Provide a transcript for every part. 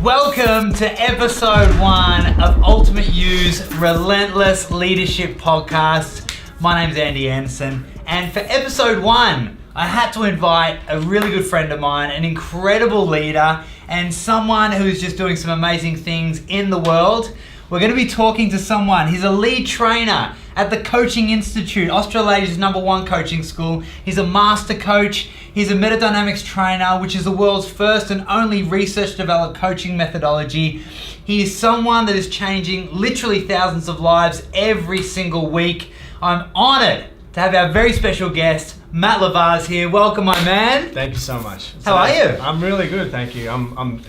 Welcome to episode 1 of Ultimate U's Relentless Leadership podcast. My name's Andy Anderson, and for episode 1, I had to invite a really good friend of mine, an incredible leader, and someone who's just doing some amazing things in the world. We're going to be talking to someone. He's a lead trainer at the Coaching Institute, Australia's #1 coaching school. He's a master coach. He's a metadynamics trainer, which is the world's first and only research-developed coaching methodology. He is someone that is changing literally thousands of lives every single week. I'm honored to have our very special guest, Matt Lavars here. Welcome, my man. Thank you so much. How are you? I'm really good, thank you.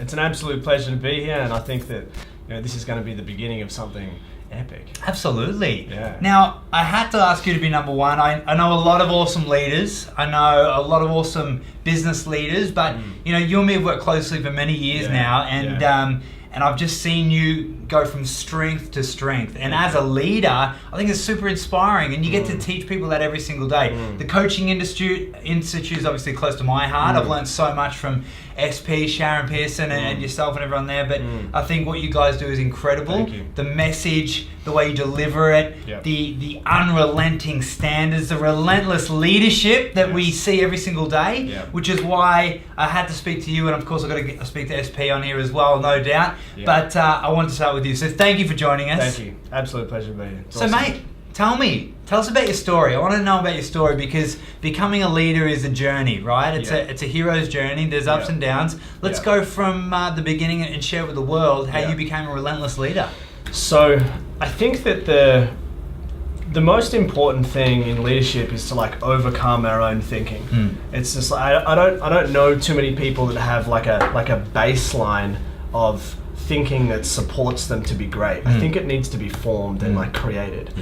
It's an absolute pleasure to be here, and I think that this is going to be the beginning of something epic. Absolutely. Yeah. Now, I had to ask you to be number 1. I know a lot of awesome leaders. I know a lot of awesome business leaders, but you and me have worked closely for many years now, and I've just seen you go from strength to strength. And as a leader, I think it's super inspiring, and you get to teach people that every single day. The Coaching Institute is obviously close to my heart. I've learned so much from SP, Sharon Pearson, and yourself and everyone there, but I think what you guys do is incredible. Thank you. The message, the way you deliver it, the unrelenting standards, the relentless leadership that we see every single day, which is why I had to speak to you, and of course I've got to speak to SP on here as well, no doubt. But I wanted to start with you. So thank you for joining us. Thank you. Absolute pleasure to be here. So mate, tell us about your story. I want to know about your story because becoming a leader is a journey, right? It's a hero's journey. There's ups and downs. Let's go from the beginning and share with the world how you became a relentless leader. So I think that the most important thing in leadership is to overcome our own thinking. It's just I don't know too many people that have like a baseline of thinking that supports them to be great. I think it needs to be formed and created.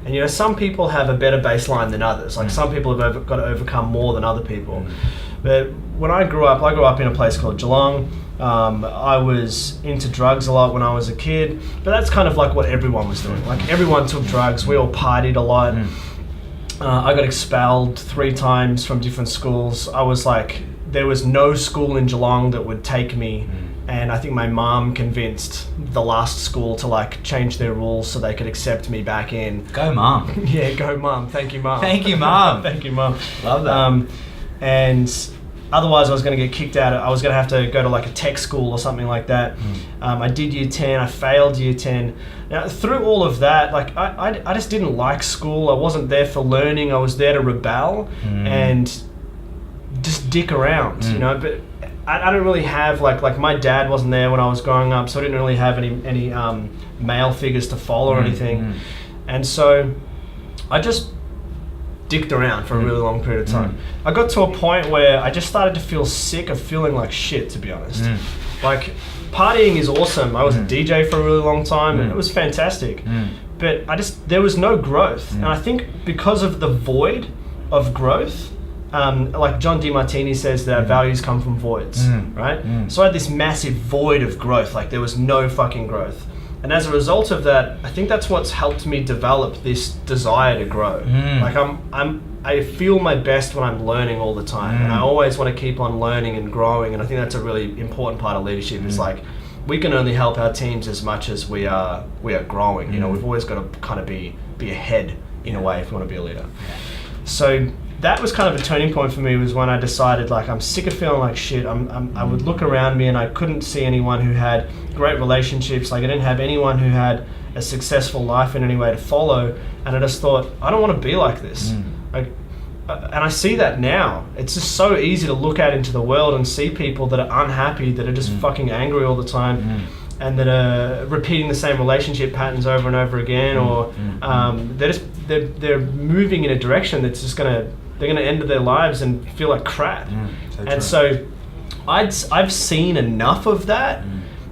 And some people have a better baseline than others. Some people have got to overcome more than other people. But when I grew up in a place called Geelong. I was into drugs a lot when I was a kid, but that's kind of like what everyone was doing. Everyone took drugs, we all partied a lot. I got expelled 3 times from different schools. There was no school in Geelong that would take me. And I think my mom convinced the last school to change their rules so they could accept me back in. Go mom. Yeah, go mom. Thank you, mom. Thank you, mom. Thank you, mom. Love that. And otherwise I was going to get kicked out. I was going to have to go to a tech school or something like that. I did year 10, I failed year 10. Now through all of that, I just didn't like school. I wasn't there for learning. I was there to rebel and just dick around, but I don't really have my dad wasn't there when I was growing up, so I didn't really have any male figures to follow or anything. And so I just dicked around for a really long period of time. I got to a point where I just started to feel sick of feeling like shit, to be honest. Partying is awesome. I was a DJ for a really long time and it was fantastic. But there was no growth. And I think because of the void of growth, John DeMartini says that our values come from voids, right? So I had this massive void of growth, there was no fucking growth. And as a result of that, I think that's what's helped me develop this desire to grow. I feel my best when I'm learning all the time, and I always want to keep on learning and growing. And I think that's a really important part of leadership. Is we can only help our teams as much as we are growing. We've always got to kind of be ahead in a way if we want to be a leader. So that was kind of a turning point for me, was when I decided I'm sick of feeling like shit. I would look around me and I couldn't see anyone who had great relationships. I didn't have anyone who had a successful life in any way to follow. And I just thought, I don't want to be like this. And I see that now. It's just so easy to look out into the world and see people that are unhappy, that are just fucking angry all the time. And that are repeating the same relationship patterns over and over again, or they're moving in a direction that's just they're gonna end their lives and feel like crap. So I've seen enough of that.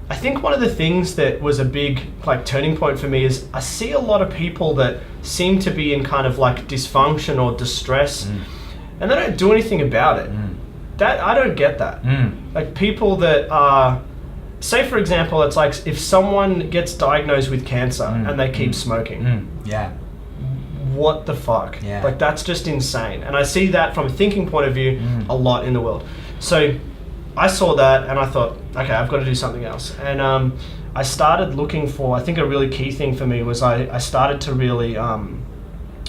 I think one of the things that was a big turning point for me is I see a lot of people that seem to be in kind of dysfunction or distress, and they don't do anything about it. That I don't get that. People that are, say for example, it's if someone gets diagnosed with cancer and they keep smoking. What the fuck? That's just insane. And I see that from a thinking point of view a lot in the world. So I saw that and I thought, okay, I've got to do something else. And I started looking for, I think a really key thing for me was I started to really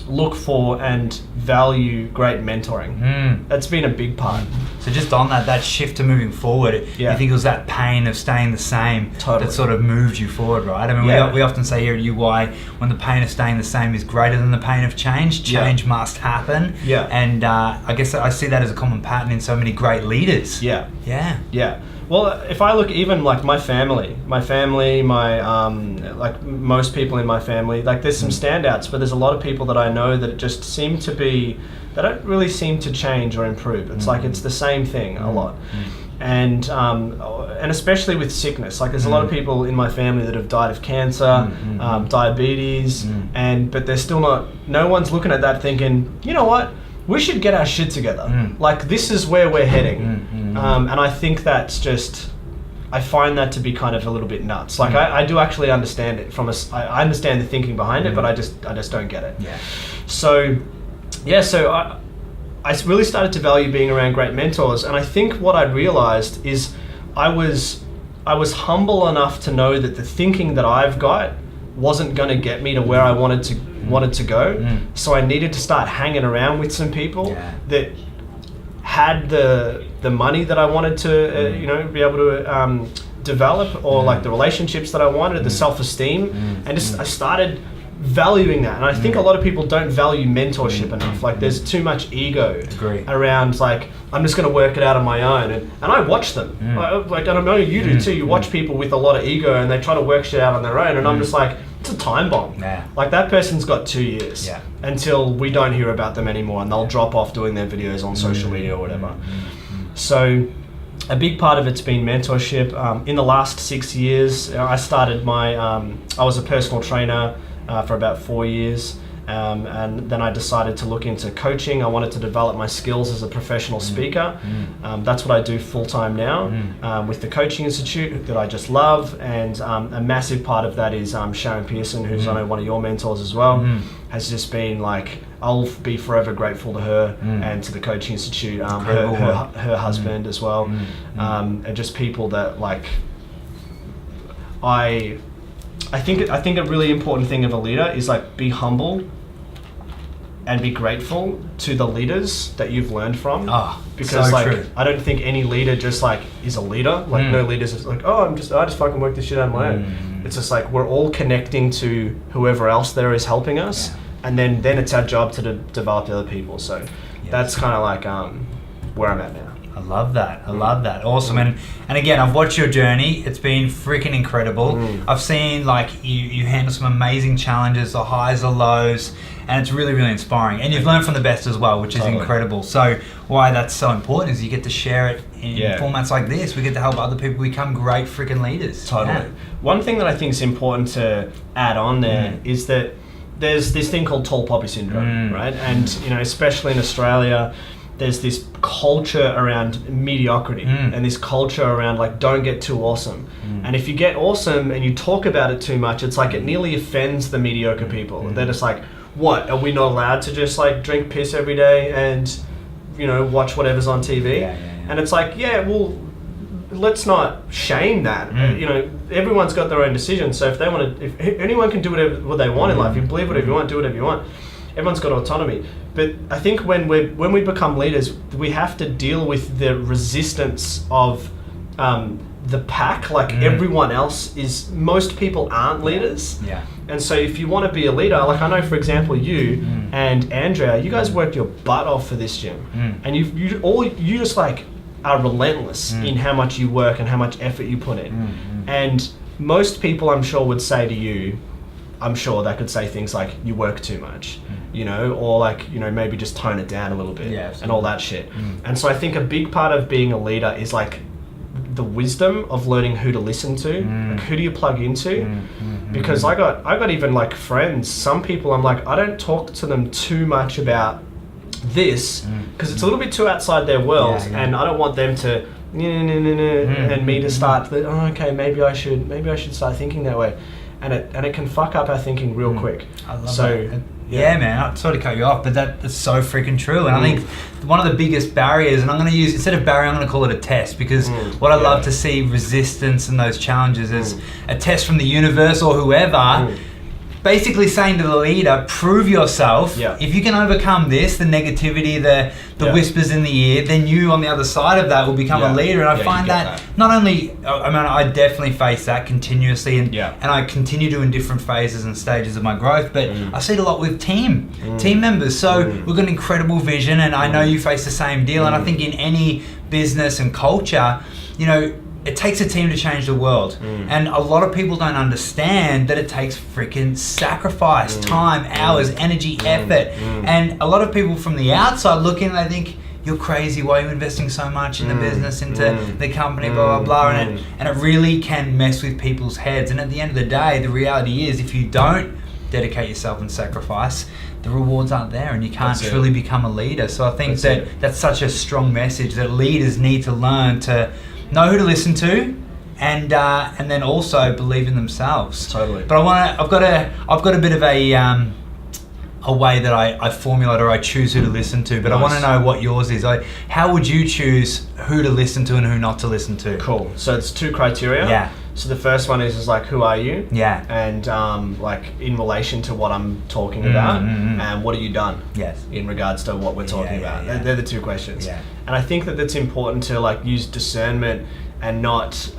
look for and value great mentoring. That's been a big part. So just on that shift to moving forward, you think it was that pain of staying the same that sort of moved you forward, right? I mean, we often say here at UI, when the pain of staying the same is greater than the pain of change must happen. And I guess I see that as a common pattern in so many great leaders. Yeah. Well, if I look even like my family, like most people in my family, like there's some standouts, but there's a lot of people that I know that just seem to be, they don't really seem to change or improve. It's like it's the same thing a lot. And especially with sickness, like there's a lot of people in my family that have died of cancer, diabetes, but they're still no one's looking at that thinking, you know what? We should get our shit together. Like this is where we're heading. And I think that's just, I find that to be kind of a little bit nuts. Like I do actually understand it I understand the thinking behind it, but I just don't get it. So I really started to value being around great mentors. And I think what I realized is I was humble enough to know that the thinking that I've got wasn't going to get me to where I wanted to go. So I needed to start hanging around with some people that had the money that I wanted to be able to develop, or like the relationships that I wanted, the self-esteem, and I started valuing that. And I think a lot of people don't value mentorship enough. Like there's too much ego around, like I'm just going to work it out on my own, and I watch them. Like, and I know you do too. You watch people with a lot of ego and they try to work shit out on their own, and I'm just like, it's a time bomb. Like that person's got 2 years until we don't hear about them anymore, and they'll drop off doing their videos on social media or whatever. So a big part of it's been mentorship. In the last 6 years, I started I was a personal trainer for about 4 years. And then I decided to look into coaching. I wanted to develop my skills as a professional speaker. That's what I do full-time now with the Coaching Institute that I just love. And a massive part of that is Sharon Pearson, who's I know one of your mentors as well, has just been like, I'll be forever grateful to her and to the Coaching Institute, her husband as well, and just people that like, I think a really important thing of a leader is like be humble and be grateful to the leaders that you've learned from. Because so like true. I don't think any leader just like is a leader. Like no leaders is like, I just fucking work this shit out on my own. It's just like we're all connecting to whoever else there is helping us, and then it's our job to develop the other people. So that's kind of like where I'm at now. I love that. Awesome. And again, I've watched your journey. It's been freaking incredible. I've seen like you handle some amazing challenges, the highs, the lows, and it's really, really inspiring. And you've learned from the best as well, which is incredible. So why that's so important is you get to share it in formats like this. We get to help other people become great freaking leaders. One thing that I think is important to add on there is that there's this thing called tall poppy syndrome, right? And especially in Australia, there's this culture around mediocrity and this culture around like don't get too awesome. And if you get awesome and you talk about it too much, it's like it nearly offends the mediocre people. They're just like, what, are we not allowed to just like drink piss every day and watch whatever's on TV? And it's like, well, let's not shame that. Everyone's got their own decision. So if they want to, if anyone can do whatever they want in life, you believe whatever you want, do whatever you want. Everyone's got autonomy. But I think when we become leaders, we have to deal with the resistance of the pack. Like everyone else most people aren't leaders. And so if you want to be a leader, like I know for example you and Andrea, you guys worked your butt off for this gym, and you just like are relentless in how much you work and how much effort you put in. And most people I'm sure would say to you, I'm sure they could say things like you work too much, or like, maybe just tone it down a little bit and all that shit. And so I think a big part of being a leader is like the wisdom of learning who to listen to, like who do you plug into? Because I got even like friends, some people I'm like, I don't talk to them too much about this because it's a little bit too outside their world, and I don't want them to and me to start okay, maybe I should start thinking that way. And it can fuck up our thinking real quick. I love that. Yeah, man, I sort of cut you off, but that's so freaking true. And I think one of the biggest barriers, and I'm going to use, instead of barrier, I'm going to call it a test, because what I love to see resistance and those challenges is a test from the universe or whoever, basically saying to the leader, prove yourself. If you can overcome this, the negativity, the whispers in the ear, then you on the other side of that will become a leader. And I find that not only, I mean, I definitely face that continuously, and I continue to in different phases and stages of my growth, but I see it a lot with team members. So we've got an incredible vision, and I know you face the same deal. And I think in any business and culture, you know, it takes a team to change the world. And a lot of people don't understand that it takes freaking sacrifice, time, hours, energy, effort. And a lot of people from the outside look in and they think, you're crazy, why are you investing so much in the business, into the company, blah, blah, blah. And it really can mess with people's heads. And at the end of the day, the reality is if you don't dedicate yourself and sacrifice, the rewards aren't there, and you can't truly become a leader. So I think that's such a strong message that leaders need to learn to know who to listen to, and then also believe in themselves. Totally. But I've got a bit of a way that I formulate, or I choose who to listen to. But I want to know what yours is. How would you choose who to listen to and who not to listen to? Cool. So it's 2 criteria. Yeah. So the first one is like, who are you? Yeah. And like in relation to what I'm talking about, and what have you done? Yes. In regards to what we're talking about. Yeah. They're the 2 questions. Yeah. And I think that it's important to like use discernment and not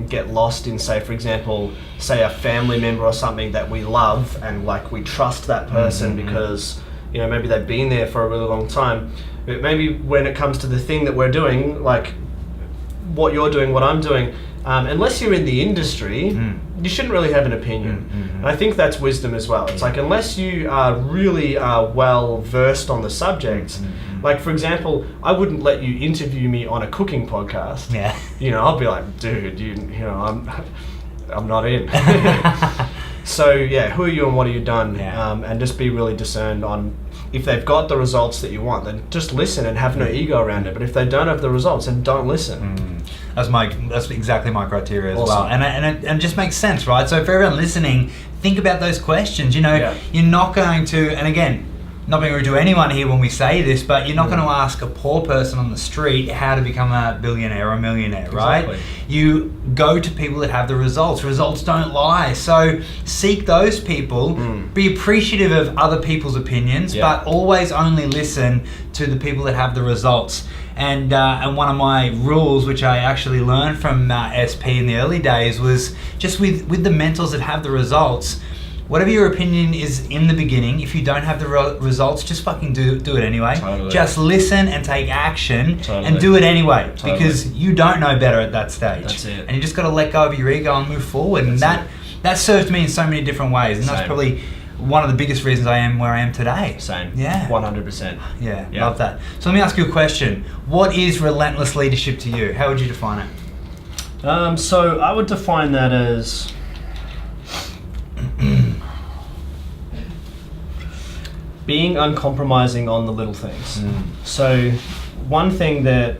get lost in, say, for example, say a family member or something that we love and like we trust that person because, you know, maybe they've been there for a really long time. But maybe when it comes to the thing that we're doing, like what you're doing, what I'm doing, unless you're in the industry, you shouldn't really have an opinion. And I think that's wisdom as well. It's like, unless you are really well versed on the subject, like for example, I wouldn't let you interview me on a cooking podcast. Yeah. You know, I'll be like, dude, you know, I'm not in. So yeah, who are you and what have you done? And just be really discerned on, if they've got the results that you want, then just listen and have no ego around it. But if they don't have the results, then don't listen. That's exactly my criteria as well. And it just makes sense, right? So for everyone listening, think about those questions. You know, you're not going to, and again, not being rude to anyone here when we say this, but you're not going to ask a poor person on the street how to become a billionaire or a millionaire, right? Exactly. You go to people that have the results. Results don't lie. So seek those people, be appreciative of other people's opinions, but always only listen to the people that have the results. And one of my rules, which I actually learned from SP in the early days, was just with the mentors that have the results, whatever your opinion is in the beginning, if you don't have the results, just fucking do it anyway. Totally. Just listen and take action and do it anyway, because you don't know better at that stage. That's it. And you just got to let go of your ego and move forward. And that served me in so many different ways. And that's probably one of the biggest reasons I am where I am today. Same. Yeah. 100%. Yeah, love that. So let me ask you a question. What is relentless leadership to you? How would you define it? So I would define that as being uncompromising on the little things. So one thing that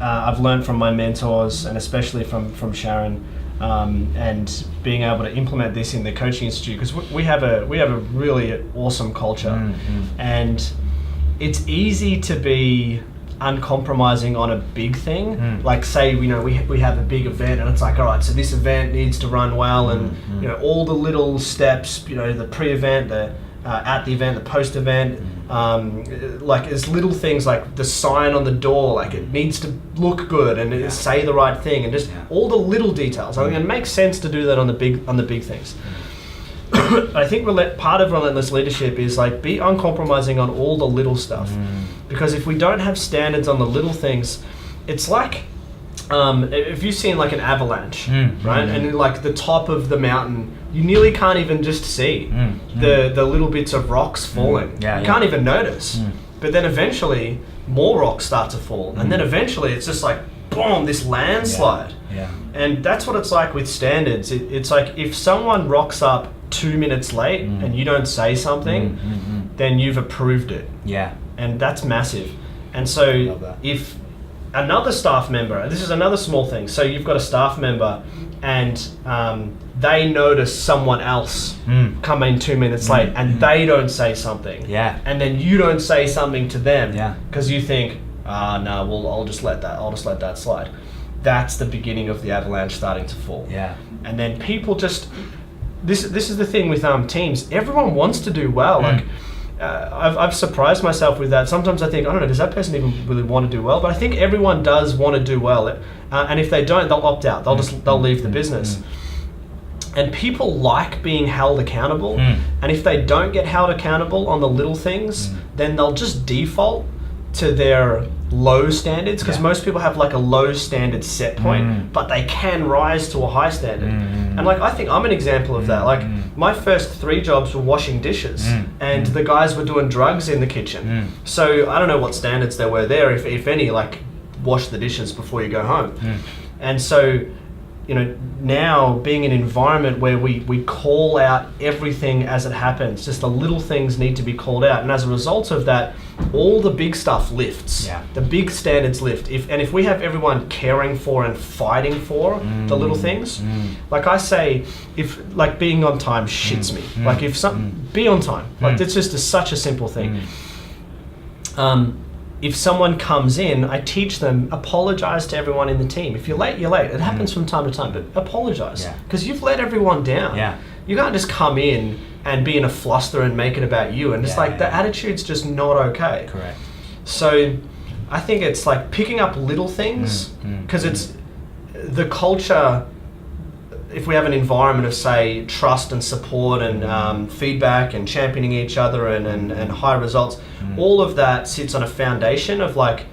I've learned from my mentors, and especially from Sharon, and being able to implement this in the Coaching Institute, because we have a really awesome culture, and it's easy to be uncompromising on a big thing. Like say, you know, we have a big event, and it's like, all right, so this event needs to run well, and you know, all the little steps, you know, the pre-event, the at the event, the post-event, like there's little things like the sign on the door, like it needs to look good and say the right thing, and just all the little details. I think it makes sense to do that on the big things. I think part of relentless leadership is like be uncompromising on all the little stuff, because if we don't have standards on the little things, it's like if you've seen like an avalanche, right, and like the top of the mountain, you nearly can't even just see the little bits of rocks falling. You can't even notice. But then eventually more rocks start to fall, and then eventually it's just like boom, this landslide. And that's what it's like with standards. It's like if someone rocks up 2 minutes late and you don't say something, then you've approved it. And that's massive. And so if another staff member, this is another small thing, so you've got a staff member and they notice someone else come in 2 minutes late, and they don't say something, and then you don't say something to them, because you think, no, well, I'll just let that slide. That's the beginning of the avalanche starting to fall. And then people just, this is the thing with teams. Everyone wants to do well. Like, I've surprised myself with that. Sometimes I think, I don't know, does that person even really want to do well? But I think everyone does want to do well. And if they don't, they'll opt out. They'll leave the business. And people like being held accountable. And if they don't get held accountable on the little things, then they'll just default to their low standards, because most people have like a low standard set point, but they can rise to a high standard. And like, I think I'm an example of that. Like, my first 3 jobs were washing dishes, and the guys were doing drugs in the kitchen. So I don't know what standards there were there, if any, like wash the dishes before you go home. And so, you know, now being in an environment where we call out everything as it happens, just the little things need to be called out, and as a result of that, all the big stuff lifts. The big standards lift. If we have everyone caring for and fighting for the little things, like I say, if like being on time shits me. Like, if be on time. Like, that's just such a simple thing. If someone comes in, I teach them, apologize to everyone in the team. If you're late, you're late. It happens from time to time, but apologize, because you've let everyone down. You can't just come in and be in a fluster and make it about you. And it's like, the attitude's just not okay. Correct. So I think it's like picking up little things, because it's the culture. If we have an environment of, say, trust and support and feedback and championing each other and high results, all of that sits on a foundation of like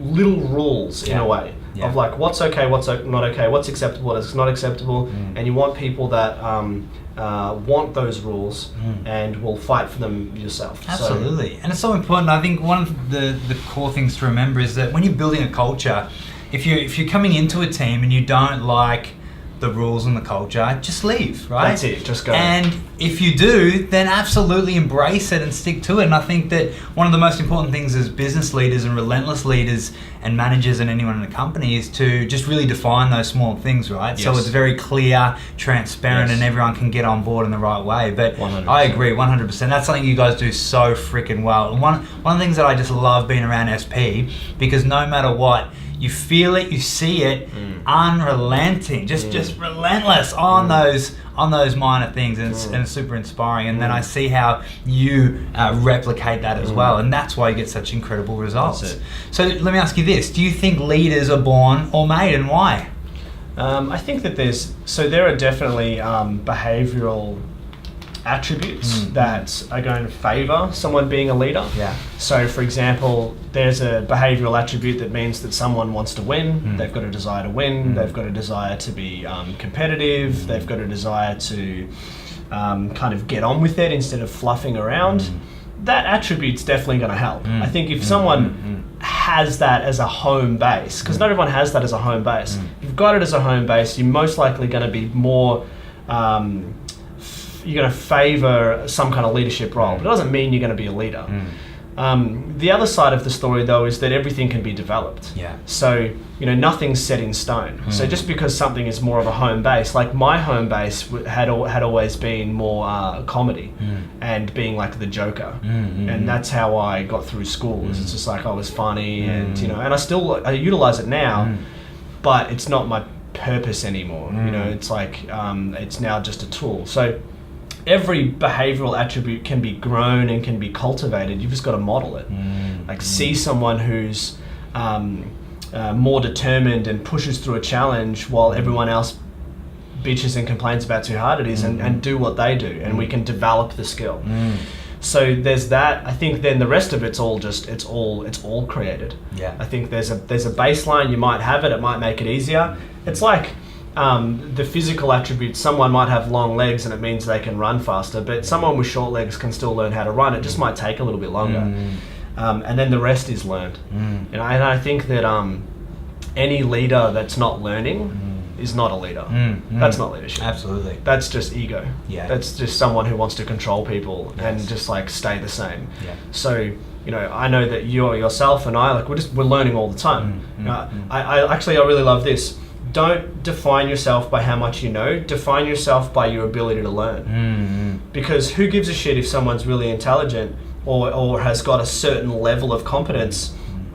little rules in a way of like what's okay, what's not okay, what's acceptable, what's not acceptable, and you want people that want those rules and will fight for them yourself. Absolutely. And it's so important. I think one of the core things to remember is that when you're building a culture, if you're coming into a team and you don't like the rules and the culture, just leave, right? That's it, just go. And if you do, then absolutely embrace it and stick to it. And I think that one of the most important things as business leaders and relentless leaders and managers and anyone in a company is to just really define those small things, right? So it's very clear, transparent, and everyone can get on board in the right way. But 100%. I agree, 100%. That's something you guys do so freaking well. And one of the things that I just love being around SP, because no matter what, you feel it, you see it, unrelenting, just relentless on those minor things, and it's super inspiring. And then I see how you replicate that as well, and that's why you get such incredible results. That's it. So let me ask you this: do you think leaders are born or made, and why? I think that there are definitely behavioural attributes that are going to favour someone being a leader. So, for example, there's a behavioural attribute that means that someone wants to win. They've got a desire to win. They've got a desire to be competitive. They've got a desire to kind of get on with it instead of fluffing around. That attribute's definitely going to help. I think if someone has that as a home base, because not everyone has that as a home base. If you've got it as a home base, you're most likely going to be more you're going to favour some kind of leadership role, but it doesn't mean you're going to be a leader. The other side of the story, though, is that everything can be developed. So, you know, nothing's set in stone. So just because something is more of a home base, like my home base had always been more comedy and being like the joker, and that's how I got through school. It's just like I was funny, and you know, and I utilise it now, but it's not my purpose anymore. You know, it's like it's now just a tool. So every behavioral attribute can be grown and can be cultivated. You've just got to model it. Like, see someone who's more determined and pushes through a challenge while everyone else bitches and complains about how hard it is, and do what they do, and we can develop the skill. So there's that. I think then the rest of it's all created. I think there's a baseline. You might have it. It might make it easier. It's like the physical attributes. Someone might have long legs and it means they can run faster, but someone with short legs can still learn how to run. It just might take a little bit longer. And then the rest is learned. And I think that any leader that's not learning is not a leader. That's not leadership. Absolutely. That's just ego. That's just someone who wants to control people and just like stay the same. So, you know, I know that you yourself and I, like, we're learning all the time. I really love this. don't define yourself by how much you know. Define yourself by your ability to learn. Because who gives a shit if someone's really intelligent or has got a certain level of competence?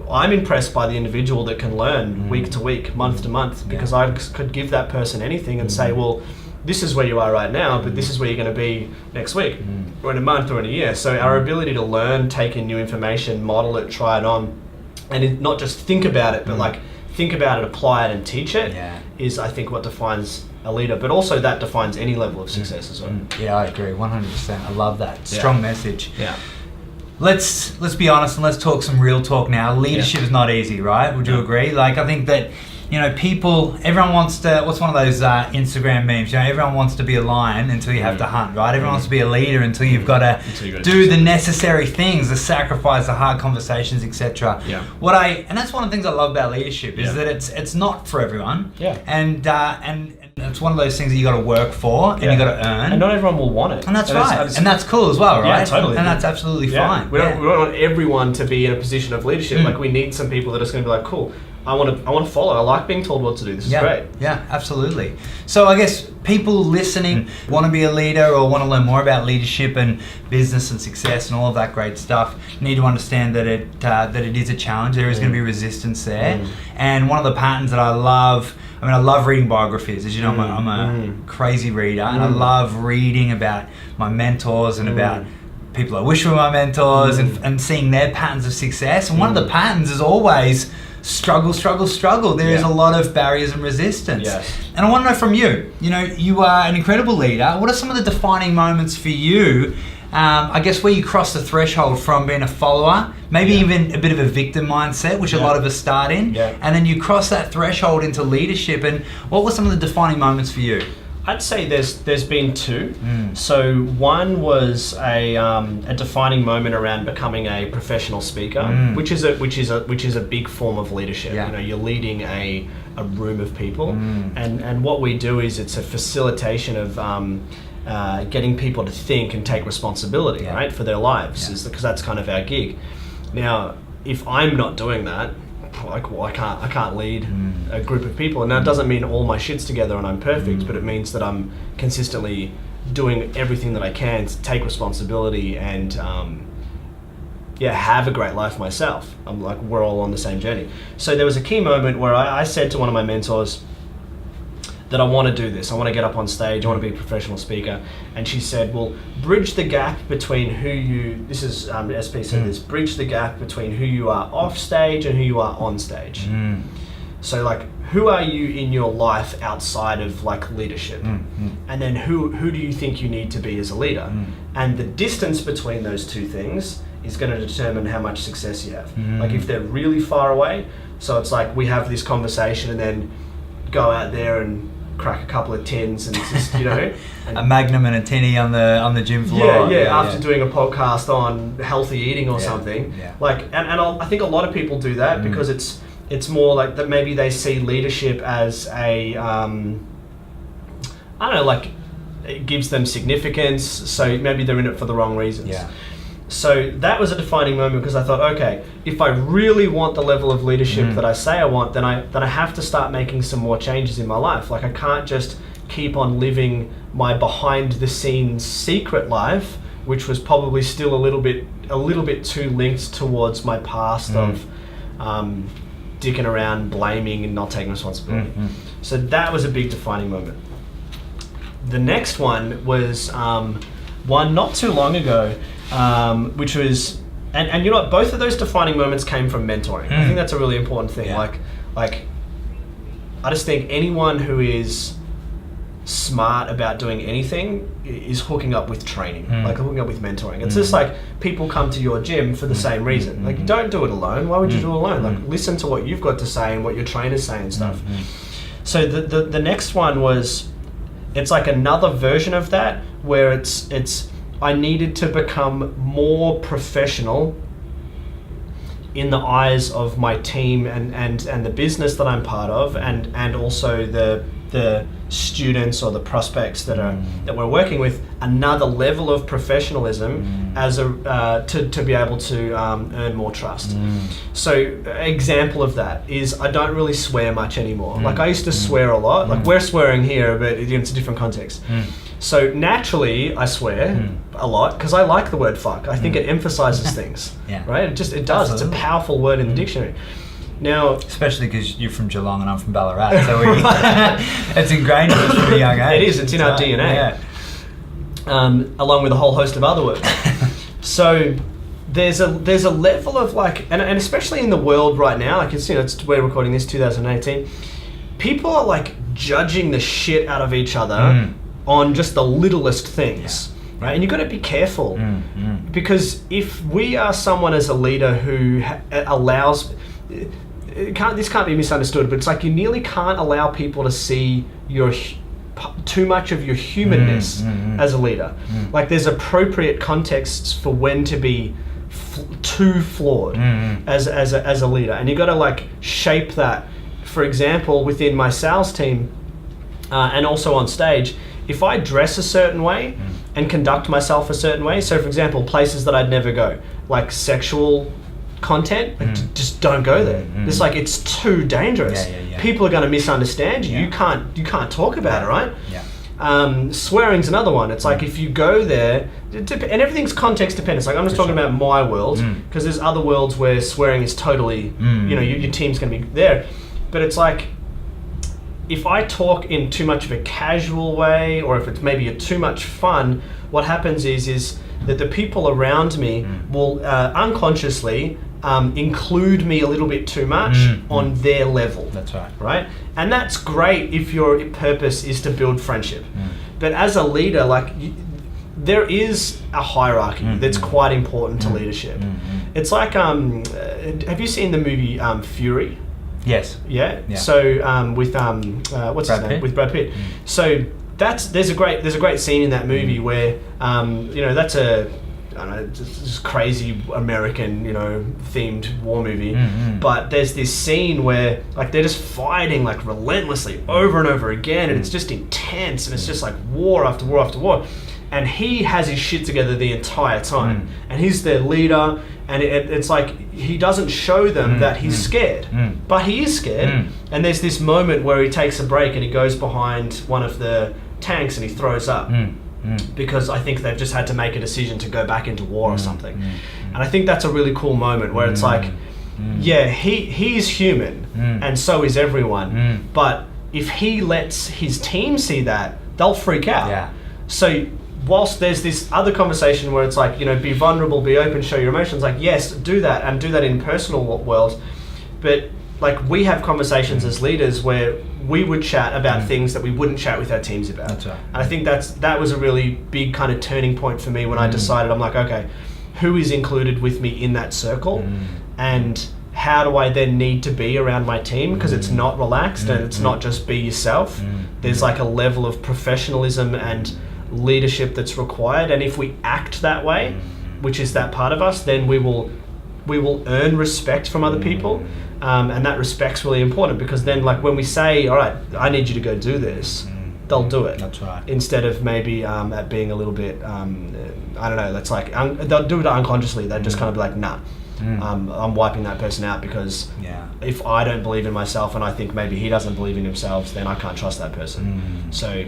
I'm impressed by the individual that can learn week to week, month to month, because I could give that person anything and say, well, this is where you are right now, but this is where you're going to be next week, or in a month, or in a year. So our ability to learn, take in new information, model it, try it on, and not just think about it, but like think about it, apply it, and teach it, is, I think, what defines a leader. But also that defines any level of success as well. Yeah, I agree, 100%. I love that. Strong message. Yeah. Let's be honest and let's talk some real talk now. Leadership is not easy, right? Would you agree? Like, I think that, everyone wants to, what's one of those Instagram memes? Everyone wants to be a lion until you have to hunt, right? Everyone wants to be a leader until you've got to do the necessary things, the sacrifice, the hard conversations, etc. Yeah. And that's one of the things I love about leadership is that it's not for everyone. Yeah. And it's one of those things that you got to work for and you got to earn. And not everyone will want it. And that's right. And that's cool as well, right? Yeah, totally. And that's absolutely fine. We don't want everyone to be in a position of leadership. Like, we need some people that are just going to be like, cool, I want to follow. I like being told what to do. This is great. Yeah, absolutely. So I guess people listening want to be a leader or want to learn more about leadership and business and success and all of that great stuff need to understand that it is a challenge. There is going to be resistance there. And one of the patterns that I love reading biographies. As you know, I'm a crazy reader, and I love reading about my mentors and about people I wish were my mentors and seeing their patterns of success. And one of the patterns is always struggle. There is a lot of barriers and resistance. Yes. And I want to know from you, you are an incredible leader. What are some of the defining moments for you, I guess, where you cross the threshold from being a follower, maybe even a bit of a victim mindset, which a lot of us start in, and then you cross that threshold into leadership, and what were some of the defining moments for you? I'd say there's been two. So one was a defining moment around becoming a professional speaker, which is a big form of leadership. You're leading a room of people, and what we do is it's a facilitation of getting people to think and take responsibility, right, for their lives, because that's kind of our gig. Now, if I'm not doing that, I can't lead a group of people. And that doesn't mean all my shit's together and I'm perfect, but it means that I'm consistently doing everything that I can to take responsibility and have a great life myself. I'm like, we're all on the same journey. So there was a key moment where I said to one of my mentors that I want to do this. I want to get up on stage. I want to be a professional speaker. And she said, well, bridge the gap between this is, SP said this, bridge the gap between who you are off stage and who you are on stage. So like, who are you in your life outside of like leadership? And then who do you think you need to be as a leader? And the distance between those two things is going to determine how much success you have. Like, if they're really far away, so it's like we have this conversation and then go out there and crack a couple of tins and just, a Magnum and a tinny on the gym floor. After doing a podcast on healthy eating or something. Like, and I think a lot of people do that because it's more like that. Maybe they see leadership as a I don't know, like, it gives them significance, so maybe they're in it for the wrong reasons. So that was a defining moment, because I thought, okay, if I really want the level of leadership that I say I want, then I have to start making some more changes in my life. Like, I can't just keep on living my behind the scenes secret life, which was probably still a little bit too linked towards my past of dicking around, blaming and not taking responsibility. So that was a big defining moment. The next one was one not too long ago, which was, and you know what, both of those defining moments came from mentoring. I think that's a really important thing. Like I just think anyone who is smart about doing anything is hooking up with training, like hooking up with mentoring. It's just like people come to your gym for the same reason. Like, don't do it alone. Why would you do it alone? Like, listen to what you've got to say and what your trainer's saying and stuff. So the next one was, it's like another version of that, where it's I needed to become more professional in the eyes of my team and the business that I'm part of, and also the the students or the prospects that we're working with another level of professionalism as to be able to earn more trust. So example of that is I don't really swear much anymore. Like I used to swear a lot. Like we're swearing here, but it's a different context. So naturally I swear a lot because I like the word fuck. I think it emphasizes things, right? It does. Absolutely. It's a powerful word in the dictionary. Now, especially because you're from Geelong and I'm from Ballarat, so it's ingrained in us from a young age. It is. It's in our DNA, along with a whole host of other words. So there's a level of like, and especially in the world right now, like we're recording this 2018. People are like judging the shit out of each other on just the littlest things. Right? And you've got to be careful because if we are someone as a leader who allows. This can't be misunderstood, but it's like you nearly can't allow people to see too much of your humanness as a leader. Like there's appropriate contexts for when to be too flawed as a leader, and you got to like shape that. For example, within my sales team and also on stage, if I dress a certain way and conduct myself a certain way, so for example, places that I'd never go, like sexual content, just don't go there. It's like it's too dangerous. People are going to misunderstand you. You can't talk about it, right? Swearing's another one. It's like if you go there, and everything's context dependent. Like I'm just talking about my world because there's other worlds where swearing is totally, your team's going to be there. But it's like if I talk in too much of a casual way, or if it's maybe too much fun, what happens is that the people around me will unconsciously include me a little bit too much on their level. That's right. Right? And that's great if your purpose is to build friendship. But as a leader, like there is a hierarchy that's quite important to leadership. It's like, have you seen the movie Fury? Yes. Yeah. So with what's his name? Pitt? With Brad Pitt. So there's a great scene in that movie where that's a I don't know, just crazy American, themed war movie. But there's this scene where like they're just fighting like relentlessly over and over again, and it's just intense, and it's just like war after war after war. And he has his shit together the entire time, and he's their leader. And it's like he doesn't show them that he's scared, but he is scared. And there's this moment where he takes a break and he goes behind one of the tanks and he throws up. Because I think they've just had to make a decision to go back into war or something. And I think that's a really cool moment where it's like, he's human and so is everyone. But if he lets his team see that, they'll freak out. So whilst there's this other conversation where it's like, be vulnerable, be open, show your emotions, like yes, do that, and do that in personal world. But like we have conversations as leaders where we would chat about things that we wouldn't chat with our teams about. That's right. And I think that was a really big kind of turning point for me when I decided, I'm like, okay, who is included with me in that circle? And how do I then need to be around my team? Because it's not relaxed and it's not just be yourself. There's like a level of professionalism and leadership that's required. And if we act that way, which is that part of us, then we will earn respect from other people. And that respect's really important because then like when we say, all right, I need you to go do this, they'll do it. That's right. Instead of maybe at being a little bit, I don't know, that's like, they'll do it unconsciously. They'll just kind of be like, nah, I'm wiping that person out because if I don't believe in myself and I think maybe he doesn't believe in himself, then I can't trust that person. So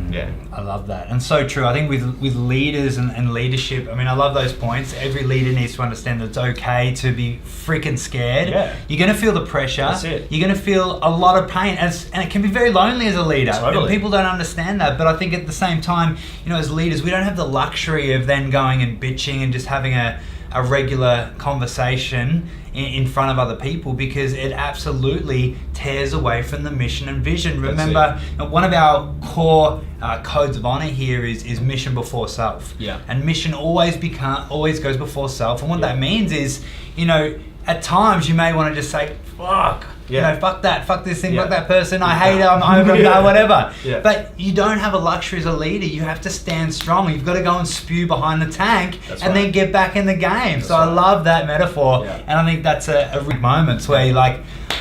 yeah, I love that, and so true. I think with leaders and leadership, I mean, I love those points. Every leader needs to understand that it's okay to be freaking scared. You're going to feel the pressure. That's it. You're going to feel a lot of pain, and it can be very lonely as a leader. Totally. And people don't understand that, but I think at the same time, as leaders, we don't have the luxury of then going and bitching and just having a regular conversation in front of other people, because it absolutely tears away from the mission and vision. Remember, one of our core codes of honor here is mission before self. And mission always goes before self. And what that means is, at times you may want to just say, fuck, fuck that, fuck this thing, Yeah. fuck that person, I hate them, whatever. Yeah. But you don't have a luxury as a leader. You have to stand strong. You've got to go and spew behind the tank then get back in the game. So I love that metaphor. Yeah. And I think that's a real moments where you're like,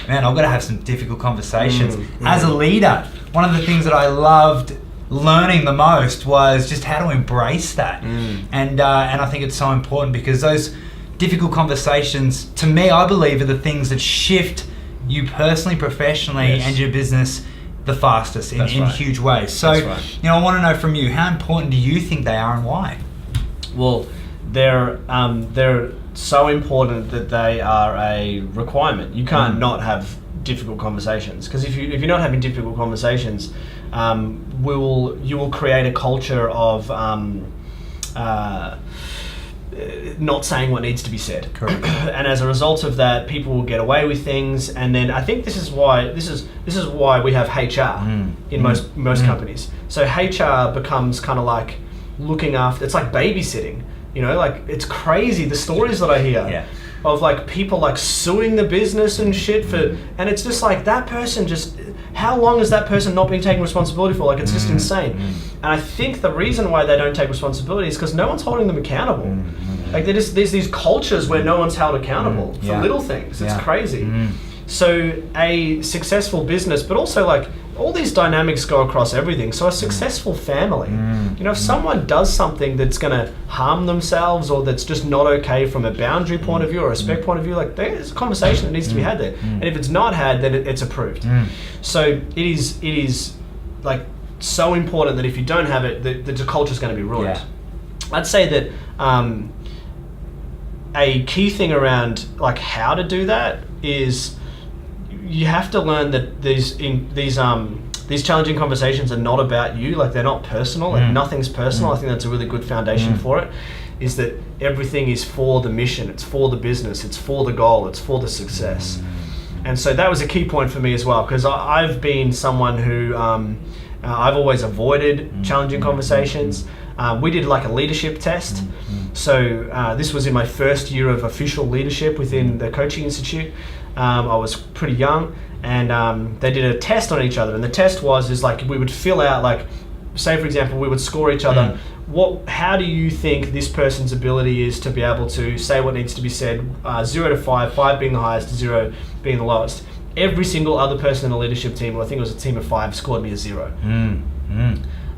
man, I've got to have some difficult conversations. As a leader, one of the things that I loved learning the most was just how to embrace that. And I think it's so important because those difficult conversations, to me, I believe, are the things that shift you personally, professionally, and your business the fastest in huge ways. So, I want to know from you, how important do you think they are and why? Well, they're so important that they are a requirement. You can't not have difficult conversations, because if you're not having difficult conversations, you will create a culture of not saying what needs to be said. Correct. And as a result of that, people will get away with things. And then I think this is why we have HR in most companies. So HR becomes kind of like looking after. It's like babysitting. Like it's crazy the stories that I hear of like people like suing the business and shit and it's just like that person how long is that person not being taken responsibility for? Like it's just insane. And I think the reason why they don't take responsibility is because no one's holding them accountable. Like there's these cultures where no one's held accountable for little things. It's crazy. So a successful business, but also like all these dynamics go across everything. So a successful family, if someone does something that's going to harm themselves or that's just not okay from a boundary point of view or a respect point of view, like there's a conversation that needs to be had there. And if it's not had, then it's approved. So it is like so important that if you don't have it, the culture is going to be ruined. I'd say that a key thing around like how to do that is you have to learn that these challenging conversations are not about you. Like they're not personal. Like nothing's personal. I think that's a really good foundation for it. Is that everything is for the mission. It's for the business. It's for the goal. It's for the success. And so that was a key point for me as well, because I've been someone who I've always avoided challenging conversations. We did like a leadership test. So this was in my first year of official leadership within the Coaching Institute. I was pretty young, and they did a test on each other. And the test is like we would fill out, like, say for example, we would score each other. How do you think this person's ability is to be able to say what needs to be said? 0 to 5, 5 being the highest, 0 being the lowest. Every single other person in the leadership team, well, I think it was a team of 5, scored me a 0.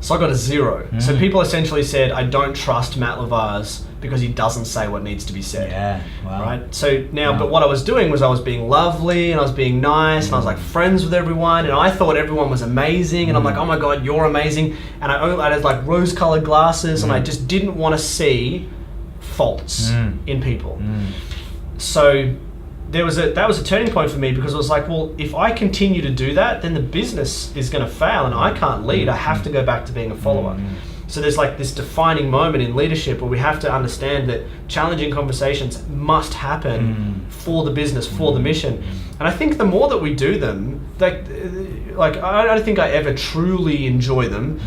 So I got a 0. So people essentially said, I don't trust Matt Lavars because he doesn't say what needs to be said. Right? So now, but what I was doing was I was being lovely and I was being nice and I was like friends with everyone and I thought everyone was amazing and I'm like, oh my God, you're amazing. And I had like rose-colored glasses and I just didn't want to see faults in people. So that was a turning point for me, because it was like, well, if I continue to do that, then the business is going to fail and I can't lead. I have to go back to being a follower. So there's like this defining moment in leadership where we have to understand that challenging conversations must happen for the business, for the mission. And I think the more that we do them, like I don't think I ever truly enjoy them,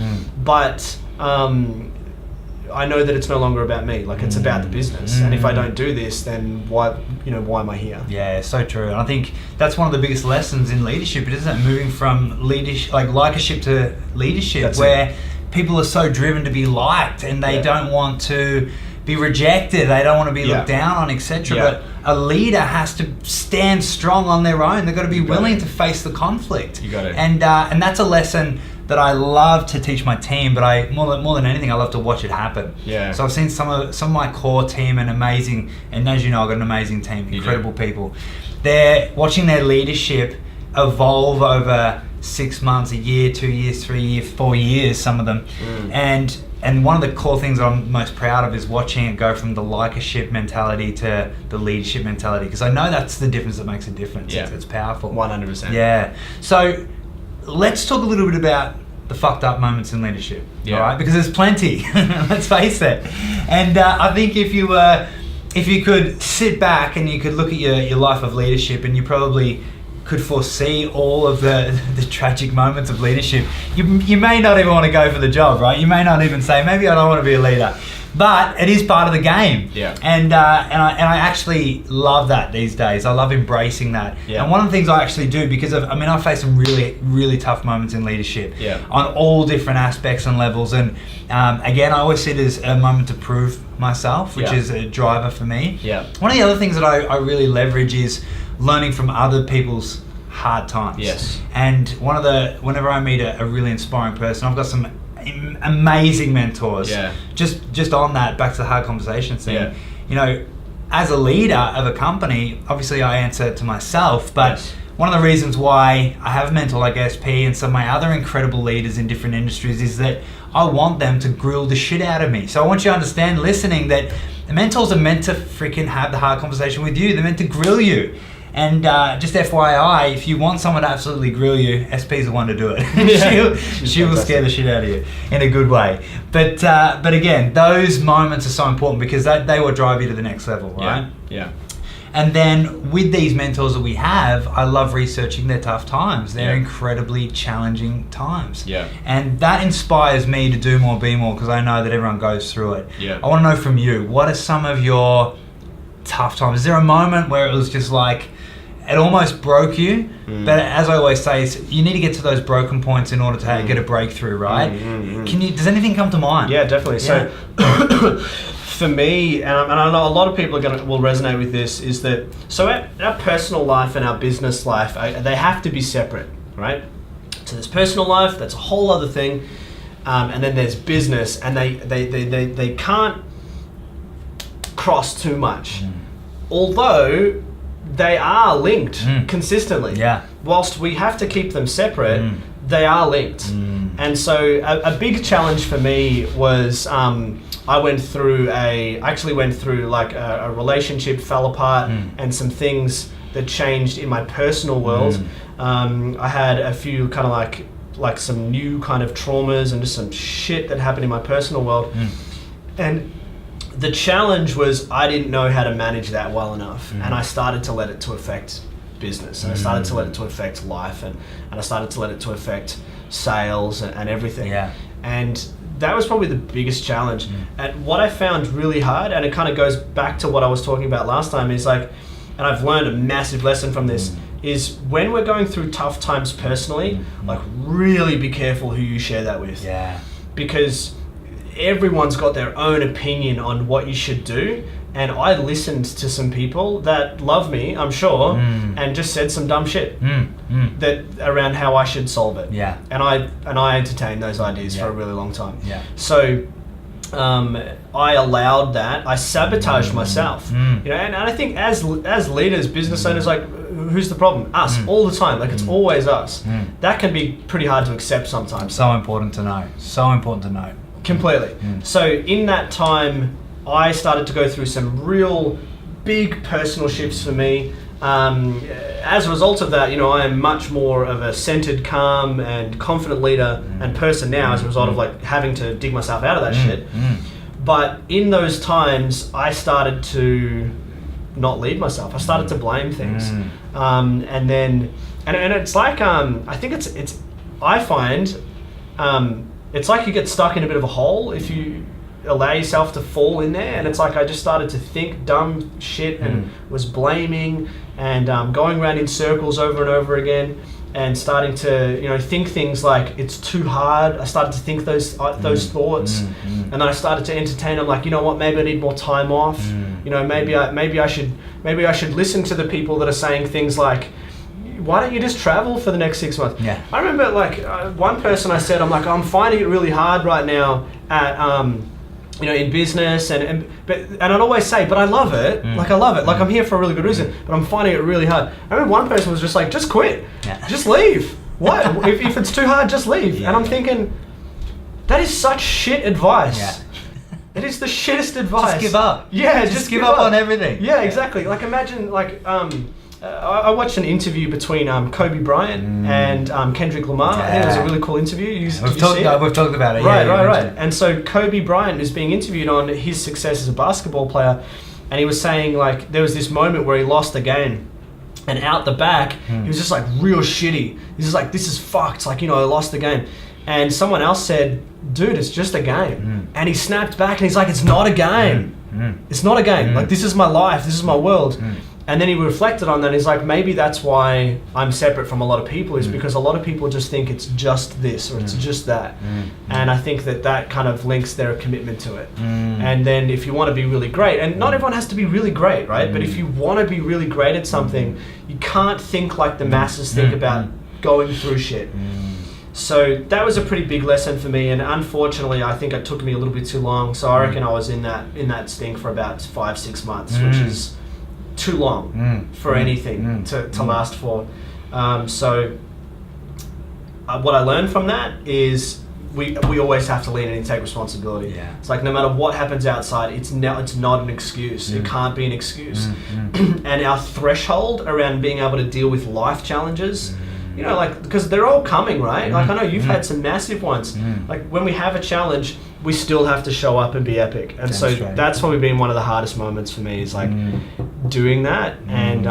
but I know that it's no longer about me. Like it's about the business. And if I don't do this, then why am I here? Yeah, so true. And I think that's one of the biggest lessons in leadership, isn't it? Moving from leadership, like likership to leadership, that's where it. People are so driven to be liked and they don't want to be rejected. They don't want to be looked down on, etc. But a leader has to stand strong on their own. They've got to be willing to face the conflict. You got it. And that's a lesson that I love to teach my team, but I more than anything, I love to watch it happen. Yeah. So I've seen some of my core team and amazing, and as you know, I've got an amazing team, incredible people. They're watching their leadership evolve over 6 months, a year, 2 years, 3 years, 4 years, some of them. And one of the core things that I'm most proud of is watching it go from the likership mentality to the leadership mentality, because I know that's the difference that makes a difference. Yeah. It's powerful. 100%. Yeah. So let's talk a little bit about the fucked up moments in leadership, all right? Because there's plenty, let's face it. And I think if you could sit back and you could look at your life of leadership, and you probably could foresee all of the tragic moments of leadership, you may not even want to go for the job, right? You may not even say, maybe I don't want to be a leader. But it is part of the game. Yeah. And I actually love that these days. I love embracing that. Yeah. And one of the things I actually do, because I've faced some really, really tough moments in leadership on all different aspects and levels. And again, I always see it as a moment to prove myself, which is a driver for me. Yeah. One of the other things that I really leverage is learning from other people's hard times. Yes. And whenever I meet a really inspiring person, I've got some amazing mentors. Yeah. Just on that, back to the hard conversations thing. Yeah. You know, as a leader of a company, obviously I answer to myself, but one of the reasons why I have a mentor like SP and some of my other incredible leaders in different industries is that I want them to grill the shit out of me. So I want you to understand, listening, that the mentors are meant to freaking have the hard conversation with you. They're meant to grill you. And just FYI, if you want someone to absolutely grill you, SP's the one to do it. she will scare the shit out of you in a good way. But again, those moments are so important because they will drive you to the next level, right? Yeah. And then with these mentors that we have, I love researching their tough times. They're incredibly challenging times. Yeah. And that inspires me to do more, be more, because I know that everyone goes through it. Yeah. I want to know from you, what are some of your tough times? Is there a moment where it was just like, it almost broke you? But as I always say, you need to get to those broken points in order to get a breakthrough, right? Does anything come to mind? Yeah, definitely. Yeah. So for me, and I know a lot of people will resonate with this, is that our personal life and our business life, they have to be separate, right? So there's personal life, that's a whole other thing, and then there's business, and they can't cross too much. Although they are linked consistently. Yeah. Whilst we have to keep them separate, they are linked. And so a big challenge for me was I went through like a relationship fell apart and some things that changed in my personal world. I had a few kind of like some new kind of traumas and just some shit that happened in my personal world. And the challenge was I didn't know how to manage that well enough, and I started to let it to affect business, and I started to let it to affect life, and I started to let it to affect sales and everything. Yeah. And that was probably the biggest challenge. And what I found really hard, and it kind of goes back to what I was talking about last time, is like, and I've learned a massive lesson from this, is when we're going through tough times personally, like really be careful who you share that with. Yeah. Because everyone's got their own opinion on what you should do, and I listened to some people that love me, I'm sure, and just said some dumb shit that around how I should solve it. Yeah. And I entertained those ideas for a really long time. Yeah. So I allowed that. I sabotaged myself. You know, and I think as leaders, business owners, like, who's the problem? Us, all the time. Like, it's always us. That can be pretty hard to accept sometimes. So important to know. So important to know. Completely. So in that time, I started to go through some real big personal shifts for me. As a result of that, you know, I am much more of a centered, calm, and confident leader and person now as a result of like having to dig myself out of that shit. But in those times, I started to not lead myself. I started to blame things, and then it's like I think I find. It's like you get stuck in a bit of a hole if you allow yourself to fall in there, and it's like I just started to think dumb shit and was blaming and going around in circles over and over again, and starting to, you know, think things like it's too hard. I started to think those thoughts, and then I started to entertain them, like, you know what, maybe I need more time off. You know, maybe I should listen to the people that are saying things like, why don't you just travel for the next 6 months? Yeah. I remember like one person I said, I'm finding it really hard right now at you know, in business, and I'd always say, but I love it. Like, I love it. Like, I'm here for a really good reason, but I'm finding it really hard. I remember one person was just like, just quit. Yeah. Just leave. What? if it's too hard, just leave. Yeah. And I'm thinking, that is such shit advice. Yeah. It is the shittest advice. Just give up. Yeah, just give up on everything. Yeah, exactly. Like, imagine, like, I watched an interview between Kobe Bryant and Kendrick Lamar. I think it was a really cool interview. We've talked about it. Right. And so Kobe Bryant is being interviewed on his success as a basketball player, and he was saying, like, there was this moment where he lost the game, and out the back, he was just like real shitty. He's just like, this is fucked. Like, you know, I lost the game. And someone else said, dude, it's just a game. And he snapped back and he's like, it's not a game. It's not a game. Like, this is my life. This is my world. And then he reflected on that and he's like, maybe that's why I'm separate from a lot of people, is because a lot of people just think it's just this or it's just that. And I think that kind of links their commitment to it. And then if you want to be really great, and not everyone has to be really great, right? But if you want to be really great at something, you can't think like the masses think about going through shit. So that was a pretty big lesson for me, and unfortunately I think it took me a little bit too long. So I reckon I was in that stink for about 5-6 months, which is too long for anything to last for. So what I learned from that is we always have to lean in and take responsibility. It's like, no matter what happens outside, it's not an excuse. It can't be an excuse. And our threshold around being able to deal with life challenges, you know, like, because they're all coming, right? Like, I know you've had some massive ones. Like, when we have a challenge, we still have to show up and be epic. And so that's probably been one of the hardest moments for me, is like doing that. And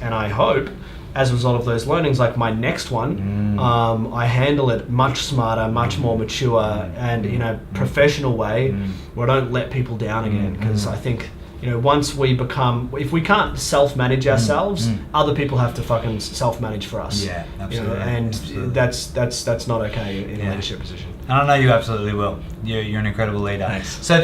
I hope, as a result of those learnings, like my next one, I handle it much smarter, much more mature, and in a professional way, where I don't let people down again. Because I think, you know, once we become, if we can't self-manage ourselves, other people have to fucking self-manage for us. Yeah, absolutely. You know, and absolutely. that's not okay in a leadership position. And I know you absolutely will. You're an incredible leader. Thanks. So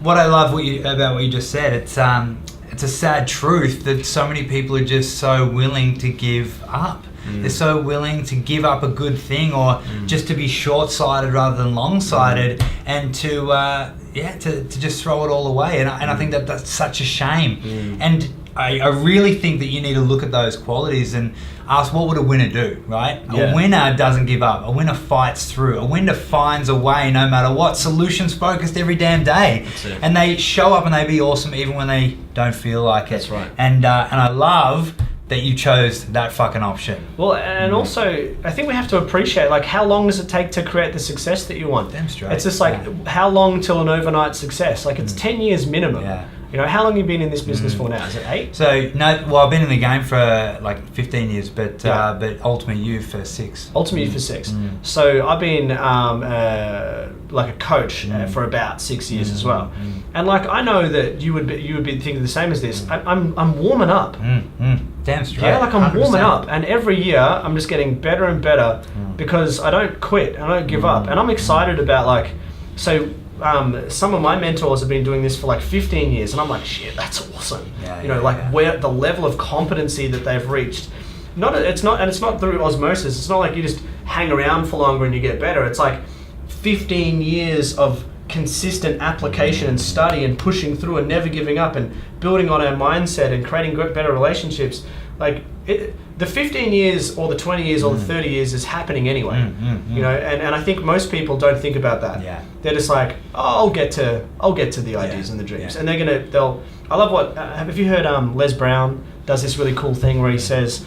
what I love about what you just said, it's a sad truth that so many people are just so willing to give up. They're so willing to give up a good thing, or just to be short-sighted rather than long-sighted, and to just throw it all away. And I think that's such a shame. And I really think that you need to look at those qualities and ask, what would a winner do, right? A winner doesn't give up. A winner fights through. A winner finds a way no matter what. Solutions focused every damn day. And they show up and they be awesome even when they don't feel like it. That's right. And I love that you chose that fucking option. Well, and also, I think we have to appreciate, like, how long does it take to create the success that you want? Damn straight. It's just like, how long till an overnight success? Like, it's 10 years minimum. You know, how long have you been in this business for now? Is it 8? So, no, well, I've been in the game for like 15 years, but Ultimate You for 6. Ultimate You for 6. So I've been like a coach for about 6 years as well. And like, I know that you would be thinking the same as this. I'm warming up. Damn straight. Yeah, like, I'm 100%. warming up, and every year I'm just getting better and better because I don't quit, I don't give up, and I'm excited about, like, so some of my mentors have been doing this for like 15 years, and I'm like, shit, that's awesome. Where the level of competency that they've reached. It's not through osmosis. It's not like you just hang around for longer and you get better. It's like 15 years of consistent application and study and pushing through and never giving up and building on our mindset and creating better relationships. Like, the 15 years or the 20 years or the 30 years is happening anyway. You know, and I think most people don't think about that. They're just like, oh, I'll get to the ideas and the dreams, and I love what have you heard Les Brown does this really cool thing where he says,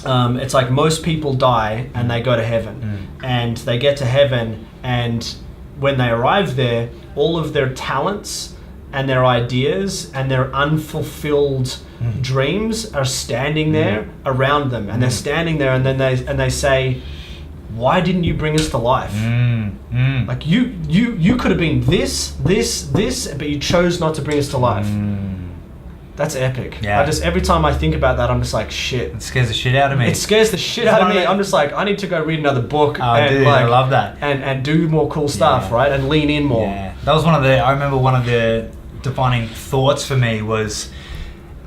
it's like, most people die and they go to heaven, and they get to heaven, and when they arrive there, all of their talents and their ideas and their unfulfilled dreams are standing there around them, and they're standing there, and then they say, why didn't you bring us to life? Like, you could have been this, but you chose not to bring us to life. That's epic. Every time I think about that, I'm just like, shit. It scares the shit out of me. It scares the shit out of me. I'm just like, I need to go read another book. I love that. And do more cool stuff, right? And lean in more. That was I remember one of the defining thoughts for me was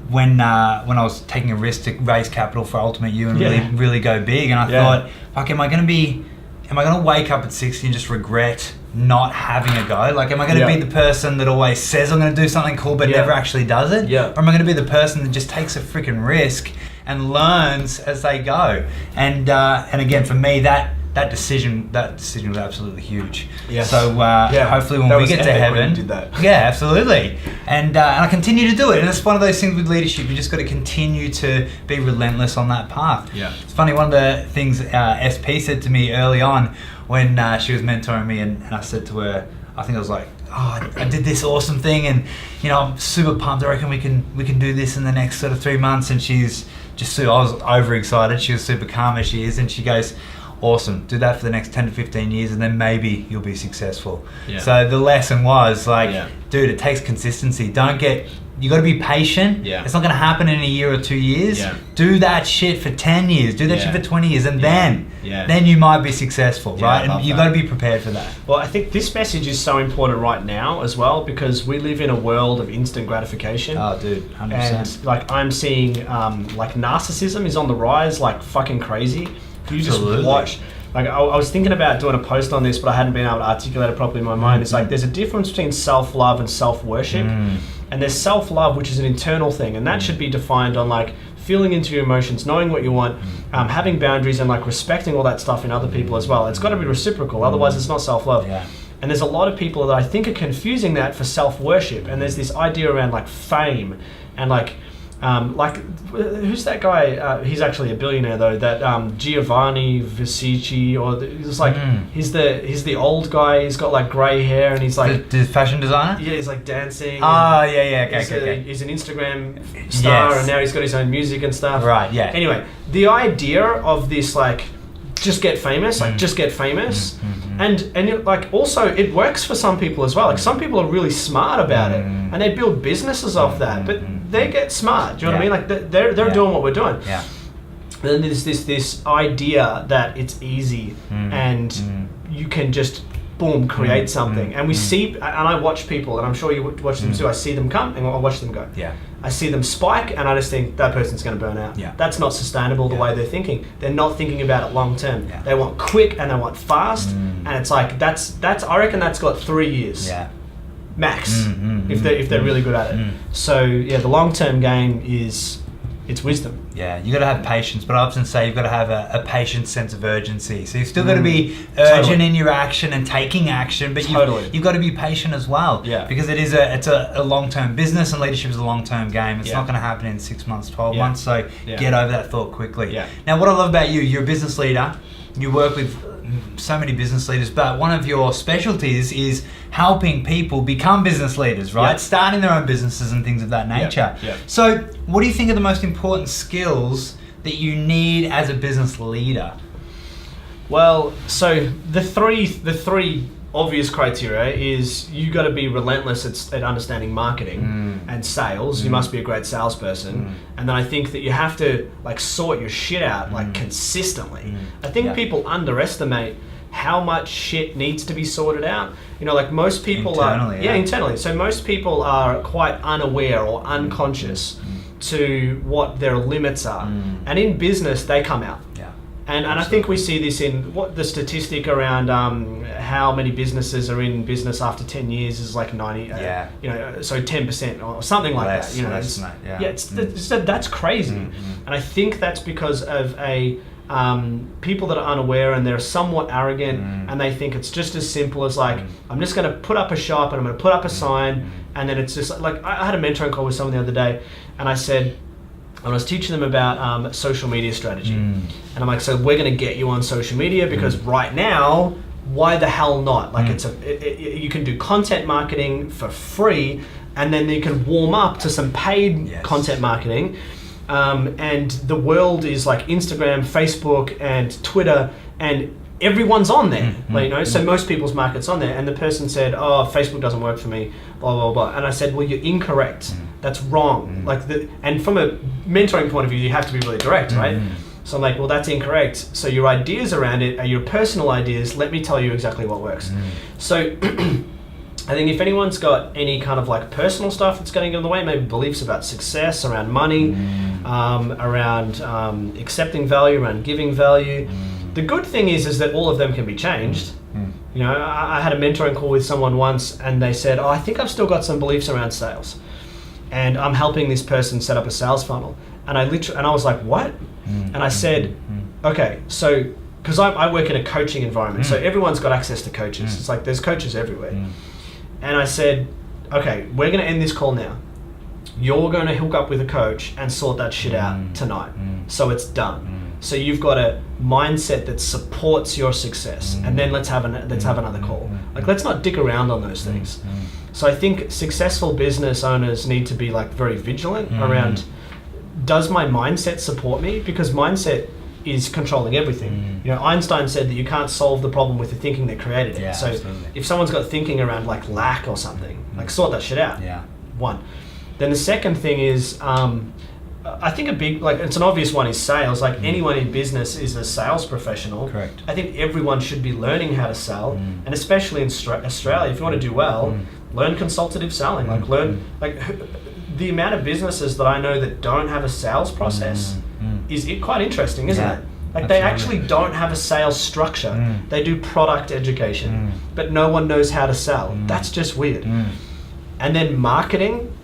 when I was taking a risk to raise capital for Ultimate You and really go big. And I thought, fuck, am I going to wake up at 60 and just regret not having a go? Like, am I going to be the person that always says I'm going to do something cool but never actually does it? Or am I going to be the person that just takes a freaking risk and learns as they go? And again, for me, that decision was absolutely huge. So hopefully when we get to heaven, did that. Absolutely. And I continue to do it. And it's one of those things with leadership. You just got to continue to be relentless on that path. It's funny. One of the things SP said to me early on when she was mentoring me, and I said to her, I think I was like, oh, I did this awesome thing, and you know, I'm super pumped. I reckon we can do this in the next sort of 3 months. And she's just I was overexcited. She was super calm as she is, and she goes, awesome. Do that for the next 10 to 15 years and then maybe you'll be successful. Yeah. So the lesson was like, Yeah. dude, it takes consistency. You got to be patient. Yeah. It's not going to happen in a year or 2 years. Yeah. Do that shit for 10 years. Do that Yeah. shit for 20 years. And Yeah. then you might be successful, Yeah, right? I love And you that. got to be prepared for that. Well, I think this message is so important right now as well, because we live in a world of instant gratification. Oh, dude, 100%. And like I'm seeing like narcissism is on the rise like fucking crazy. If you Absolutely. just watch, like I was thinking about doing a post on this, but I hadn't been able to articulate it properly in my mind. It's like there's a difference between self-love and self-worship. And there's self-love, which is an internal thing, and that should be defined on like feeling into your emotions, knowing what you want, having boundaries, and like respecting all that stuff in other people as well. It's got to be reciprocal, otherwise it's not self-love. Yeah. And there's a lot of people that I think are confusing that for self-worship, and there's this idea around like fame and like who's that guy? He's actually a billionaire though. That Giovanni Vici, or it's like he's the old guy. He's got like grey hair, and he's like The fashion designer? yeah, he's like dancing. Oh, yeah, okay. He's an Instagram star, Yes. and now he's got his own music and stuff. Right, yeah. Anyway, the idea of this like just get famous, and it, like also it works for some people as well. Like some people are really smart about it, and they build businesses off that, but they get smart. Do you know what I mean? Like they're doing what we're doing. Yeah. Then there's this idea that it's easy and you can just boom create something. And we see, and I watch people, and I'm sure you watch them too. I see them come and I watch them go. Yeah. I see them spike, and I just think that person's going to burn out. Yeah. That's not sustainable the way they're thinking. They're not thinking about it long term. Yeah. They want quick and they want fast, and it's like that's I reckon that's got 3 years. Yeah. Max, if they're really good at it. So yeah, the long term game it's wisdom. Yeah, you got to have patience, but I often say you've got to have a patient sense of urgency. So you've still got to be urgent in your action and taking action, but you've got to be patient as well. Yeah. Because it's a long-term business, and leadership is a long-term game. It's Yeah. not going to happen in 6 months, 12 Yeah. months. So Yeah. get over that thought quickly. Yeah. Now, what I love about you're a business leader. You work with so many business leaders, but one of your specialties is helping people become business leaders, right? Yeah. Starting their own businesses and things of that nature. Yeah. So what do you think are the most important skills that you need as a business leader? Well, so the three obvious criteria is you got to be relentless at understanding marketing and sales. You must be a great salesperson, and then I think that you have to like sort your shit out like consistently. I think people underestimate how much shit needs to be sorted out. You know, like most people internally. So most people are quite unaware or unconscious to what their limits are, and in business they come out. Yeah. And I think we see this in what the statistic around how many businesses are in business after 10 years is like 90, so 10% or something like Less, that. You know, less than that, that's crazy. And I think that's because of people that are unaware and they're somewhat arrogant and they think it's just as simple as like, I'm just going to put up a shop and I'm going to put up a sign, and then it's just like I had a mentoring call with someone the other day, and I said, I was teaching them about social media strategy. And I'm like, so we're going to get you on social media because right now, why the hell not? Like you can do content marketing for free, and then you can warm up to some paid content marketing. And the world is like Instagram, Facebook, and Twitter, and everyone's on there. So most people's market's on there. And the person said, oh, Facebook doesn't work for me, blah, blah, blah. And I said, well, you're incorrect. That's wrong. And from a mentoring point of view, you have to be really direct, right? So I'm like, well, that's incorrect. So your ideas around it are your personal ideas. Let me tell you exactly what works. So I think if anyone's got any kind of like personal stuff that's getting in the way, maybe beliefs about success, around money, around accepting value, around giving value, the good thing is that all of them can be changed. You know, I had a mentoring call with someone once, and they said, oh, I think I've still got some beliefs around sales, and I'm helping this person set up a sales funnel. And I was like, what? And I said, okay, so, because I work in a coaching environment, so everyone's got access to coaches. It's like there's coaches everywhere. And I said, okay, we're going to end this call now. You're going to hook up with a coach and sort that shit out tonight. So it's done. So you've got a mindset that supports your success, and then let's have another call. Like, let's not dick around on those things. So I think successful business owners need to be like very vigilant around, does my mindset support me? Because mindset is controlling everything. You know, Einstein said that you can't solve the problem with the thinking that created it. Yeah, so absolutely. if someone's got thinking around like lack or something, like sort that shit out. Yeah. One. Then the second thing is, I think a big, like, it's an obvious one, is sales. Like anyone in business is a sales professional. Correct. I think everyone should be learning how to sell, and especially in Australia, if you want to do well, learn consultative selling. Like learn, like the amount of businesses that I know that don't have a sales process is quite interesting, isn't it? Like they actually don't have a sales structure. They do product education, but no one knows how to sell. That's just weird. And then marketing.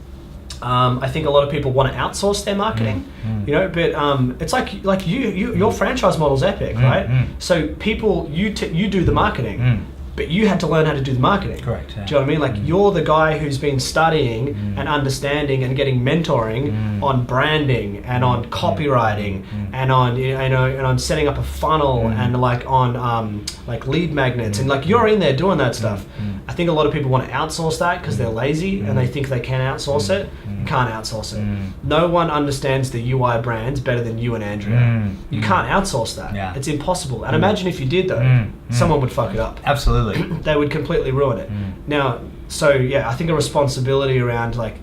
I think a lot of people want to outsource their marketing, you know, but it's like your franchise model's epic, right? So people, you do the marketing, but you had to learn how to do the marketing. Correct. Yeah. Do you know what I mean? Like you're the guy who's been studying and understanding and getting mentoring on branding and on copywriting and on and on setting up a funnel and like on like lead magnets and like you're in there doing that stuff. I think a lot of people want to outsource that because they're lazy and they think they can outsource it. You can't outsource it. No one understands the UI brands better than you and Andrea. You can't outsource that. Yeah. It's impossible. And imagine if you did though, someone would fuck it up. Absolutely. They would completely ruin it. Now, so yeah, I think a responsibility around like,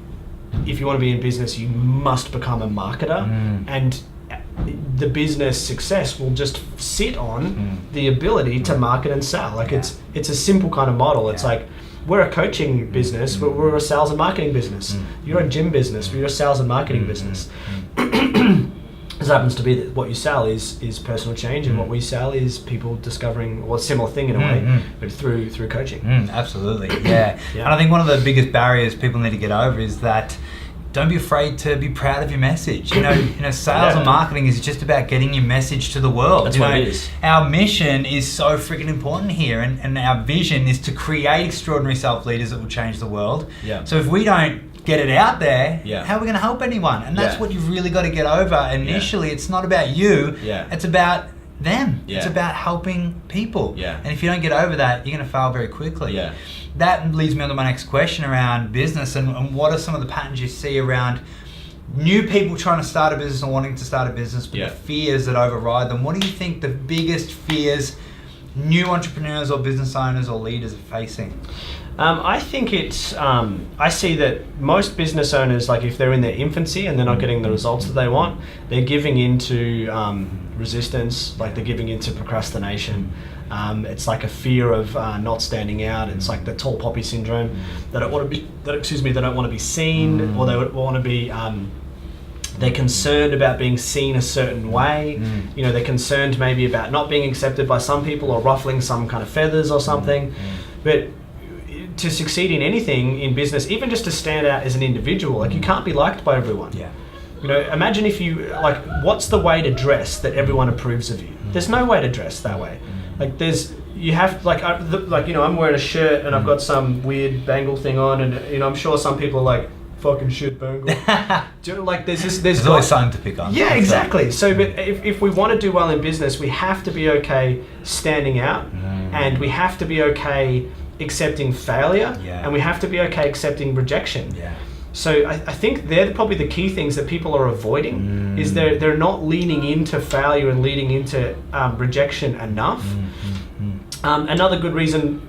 if you want to be in business, you must become a marketer, and the business success will just sit on the ability to market and sell. Like it's a simple kind of model. It's like, we're a coaching business, but we're a sales and marketing business. You're a gym business, but you're a sales and marketing business. This happens to be that what you sell is personal change, and what we sell is people discovering, well, a similar thing in a way, but through coaching. Absolutely, yeah. And I think one of the biggest barriers people need to get over is that don't be afraid to be proud of your message. You know, sales and marketing is just about getting your message to the world. That's what it is. Our mission is so freaking important here, and our vision is to create extraordinary self-leaders that will change the world. Yeah. So if we don't get it out there, Yeah. how are we going to help anyone? And that's what you've really got to get over. Initially, it's not about you. Yeah. It's about them. Yeah. It's about helping people. Yeah. And if you don't get over that, you're going to fail very quickly. Yeah. That leads me on to my next question around business and what are some of the patterns you see around new people trying to start a business or wanting to start a business, but the fears that override them. What do you think the biggest fears new entrepreneurs or business owners or leaders are facing? I think it's, I see that most business owners, like if they're in their infancy and they're not getting the results that they want, they're giving into resistance, like they're giving into procrastination. It's like a fear of not standing out. It's like the tall poppy syndrome. They don't want to be, they don't want to be seen, or they want to be, they're concerned about being seen a certain way. You know, they're concerned maybe about not being accepted by some people or ruffling some kind of feathers or something. But to succeed in anything in business, even just to stand out as an individual, like you can't be liked by everyone. Yeah. You know, imagine if you, like, what's the way to dress that everyone approves of you? There's no way to dress that way. Like you have, like, you know, I'm wearing a shirt and I've got some weird bangle thing on, and, you know, I'm sure some people are like, fucking shit bangle. Do you know, like, there's always something to pick on. Yeah, exactly. So, but if we want to do well in business, we have to be okay standing out, and we have to be okay accepting failure, and we have to be okay accepting rejection. Yeah. So I think they're probably the key things that people are avoiding, is they're not leaning into failure and leading into rejection enough. Another good reason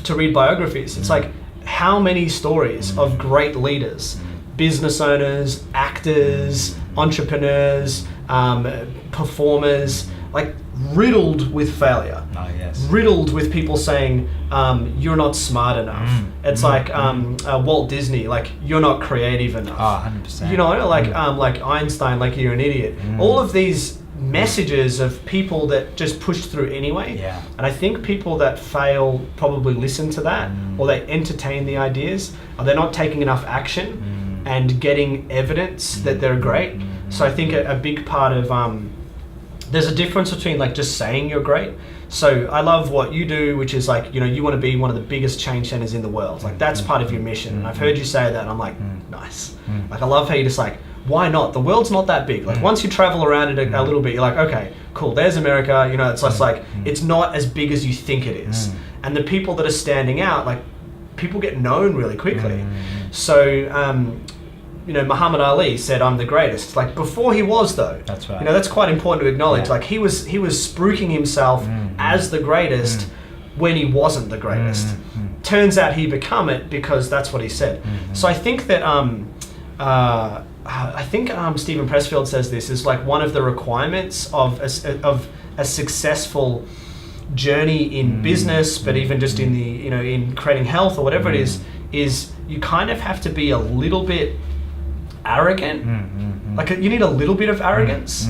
to read biographies, it's like, how many stories of great leaders, business owners, actors, entrepreneurs, performers, like riddled with failure. Oh, yes. Riddled with people saying, you're not smart enough. It's like Walt Disney, like, you're not creative enough. Oh, 100%. You know, like Einstein, like, you're an idiot. All of these messages of people that just push through anyway. Yeah. And I think people that fail probably listen to that, or they entertain the ideas, or they're not taking enough action and getting evidence that they're great. So I think a big part of, there's a difference between like just saying you're great. So I love what you do, which is like, you know, you want to be one of the biggest change centers in the world. Like that's part of your mission. And I've heard you say that and I'm like, nice. Like I love how you just like, why not? The world's not that big. Like once you travel around it a little bit, you're like, okay, cool, there's America. You know, it's just like, it's not as big as you think it is. And the people that are standing out, like people get known really quickly. So Muhammad Ali said, "I'm the greatest." Like before he was, though. That's right. That's quite important to acknowledge. Yeah. Like he was spruiking himself as the greatest when he wasn't the greatest. Turns out he become it because that's what he said. So I think that Stephen Pressfield says this is like one of the requirements of a successful journey in business, but even just in the in creating health or whatever it is you kind of have to be a little bit arrogant. Like you need a little bit of arrogance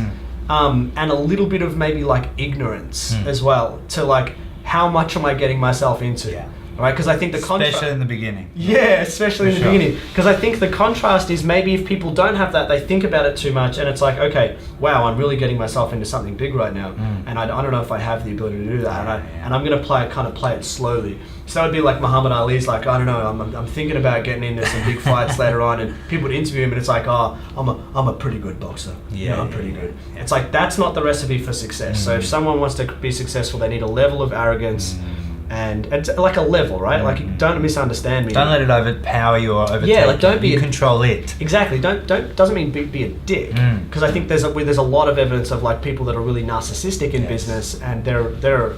and a little bit of maybe like ignorance as well to like how much am I getting myself into. Right, because I think the contrast, especially in the beginning. Yeah, especially in the beginning. Because I think the contrast is maybe if people don't have that, they think about it too much, and it's like, okay, wow, I'm really getting myself into something big right now, and I don't know if I have the ability to do that, and I'm going to play it slowly. So that would be like Muhammad Ali's like, I don't know, I'm thinking about getting into some big fights later on, and people would interview him, and it's like, oh, I'm a pretty good boxer. I'm pretty good. It's like that's not the recipe for success. So if someone wants to be successful, they need a level of arrogance. And it's like a level, right? Like, don't misunderstand me. Don't let it overpower you or overtake Yeah, like don't be you. Control it. Exactly. Don't doesn't mean be a dick. Because I think there's a lot of evidence of like people that are really narcissistic in business, and they're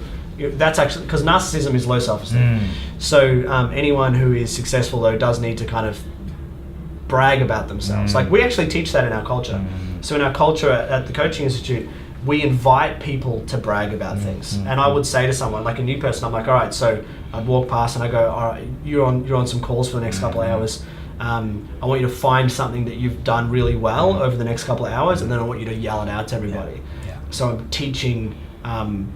that's actually because narcissism is low self-esteem. So anyone who is successful though does need to kind of brag about themselves. Like we actually teach that in our culture. So in our culture at the Coaching Institute, we invite people to brag about things. And I would say to someone, like a new person, I'm like, all right, so I'd walk past and I go, all right, you're on some calls for the next couple of hours. I want you to find something that you've done really well over the next couple of hours, and then I want you to yell it out to everybody. So I'm teaching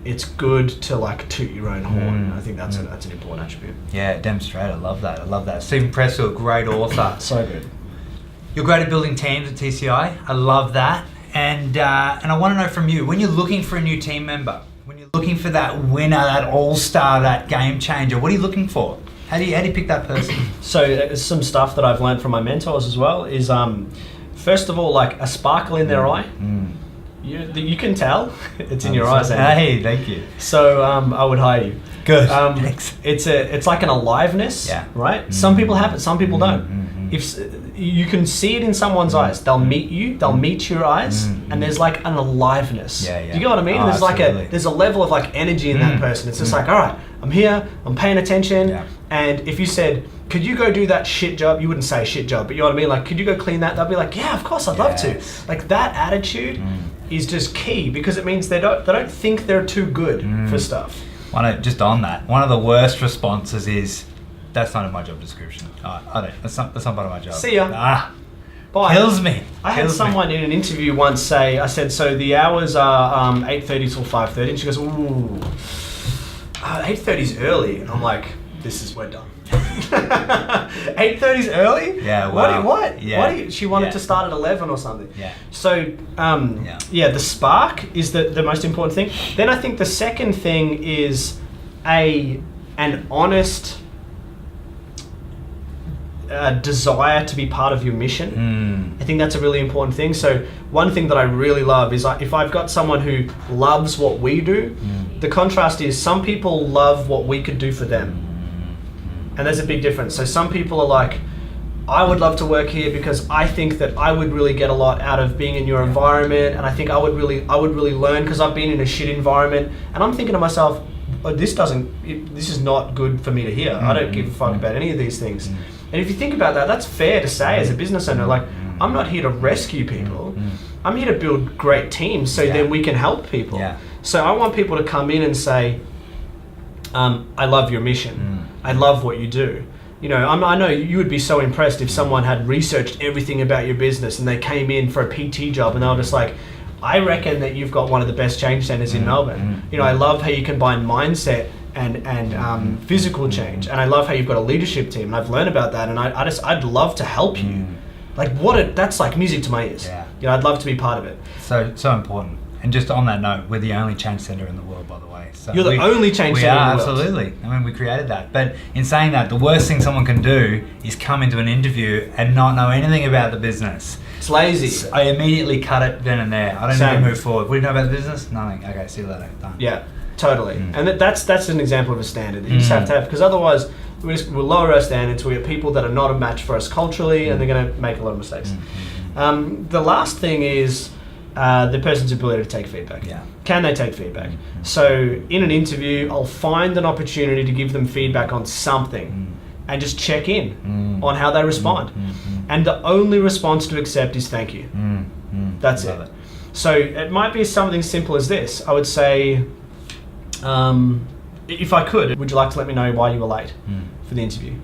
it's good to like toot your own horn. I think that's an important attribute. Yeah, demonstrate. I love that. Stephen Pressfield, great author. So good. You're great at building teams at TCI. I love that. And I want to know from you, when you're looking for a new team member, when you're looking for that winner, that all-star, that game changer, what are you looking for? How do you pick that person? So some stuff that I've learned from my mentors as well is, first of all, like a sparkle in their eye. You can tell it's in your eyes. Hey, thank you. So I would hire you. Good. Thanks. It's like an aliveness, right? Some people have it, some people don't. If you can see it in someone's eyes, they'll meet your eyes, and there's like an aliveness. Do you get what I mean? Oh, there's like there's a level of like energy in that person. It's just like, all right, I'm here, I'm paying attention. And if you said, could you go do that shit job? You wouldn't say shit job, but you know what I mean? Like, could you go clean that? They'll be like, yeah, of course, I'd love to. Like that attitude is just key because it means they don't think they're too good for stuff. Just on that, one of the worst responses is, that's not in my job description. That's not part of my job. See ya. Bye. Kills me. I had someone in an interview once say, I said, so the hours are 8:30 till 5:30, and she goes, ooh, 8:30 is early. And I'm like, we're done. 8:30 is early? Yeah, wow. What? Yeah. She wanted to start at 11 or something. Yeah. So, the spark is the most important thing. Then I think the second thing is an honest desire to be part of your mission. I think that's a really important thing. So one thing that I really love is if I've got someone who loves what we do, the contrast is some people love what we could do for them. And there's a big difference. So some people are like, I would love to work here because I think that I would really get a lot out of being in your environment, and I think I would really learn because I've been in a shit environment. And I'm thinking to myself, this is not good for me to hear. I don't give a fuck about any of these things. And if you think about that, that's fair to say as a business owner. Like, I'm not here to rescue people. I'm here to build great teams so then we can help people. So I want people to come in and say, I love your mission. I love what you do. You know, I know you would be so impressed if someone had researched everything about your business and they came in for a PT job and they were just like, I reckon that you've got one of the best change centers in Melbourne. You know, I love how you combine mindset and physical change, and I love how you've got a leadership team, and I've learned about that, and I'd love to help you. Like that's like music to my ears. You know, I'd love to be part of it. So important. And just on that note, we're the only change center in the world, by the way. So you're the only change center in the world. Absolutely. I mean, we created that. But in saying that, the worst thing someone can do is come into an interview and not know anything about the business. It's lazy. So I immediately cut it then and there. I don't even move forward. What do you know about the business? Nothing. Okay, see you later. Done. Yeah, totally. And that's an example of a standard that you just have to have, because otherwise we'll lower our standards. We get people that are not a match for us culturally, and they're going to make a lot of mistakes. The last thing is the person's ability to take feedback. Yeah. Can they take feedback? So in an interview, I'll find an opportunity to give them feedback on something and just check in on how they respond. And the only response to accept is thank you. That's it. So it might be something simple as this. I would say, if I could, would you like to let me know why you were late for the interview?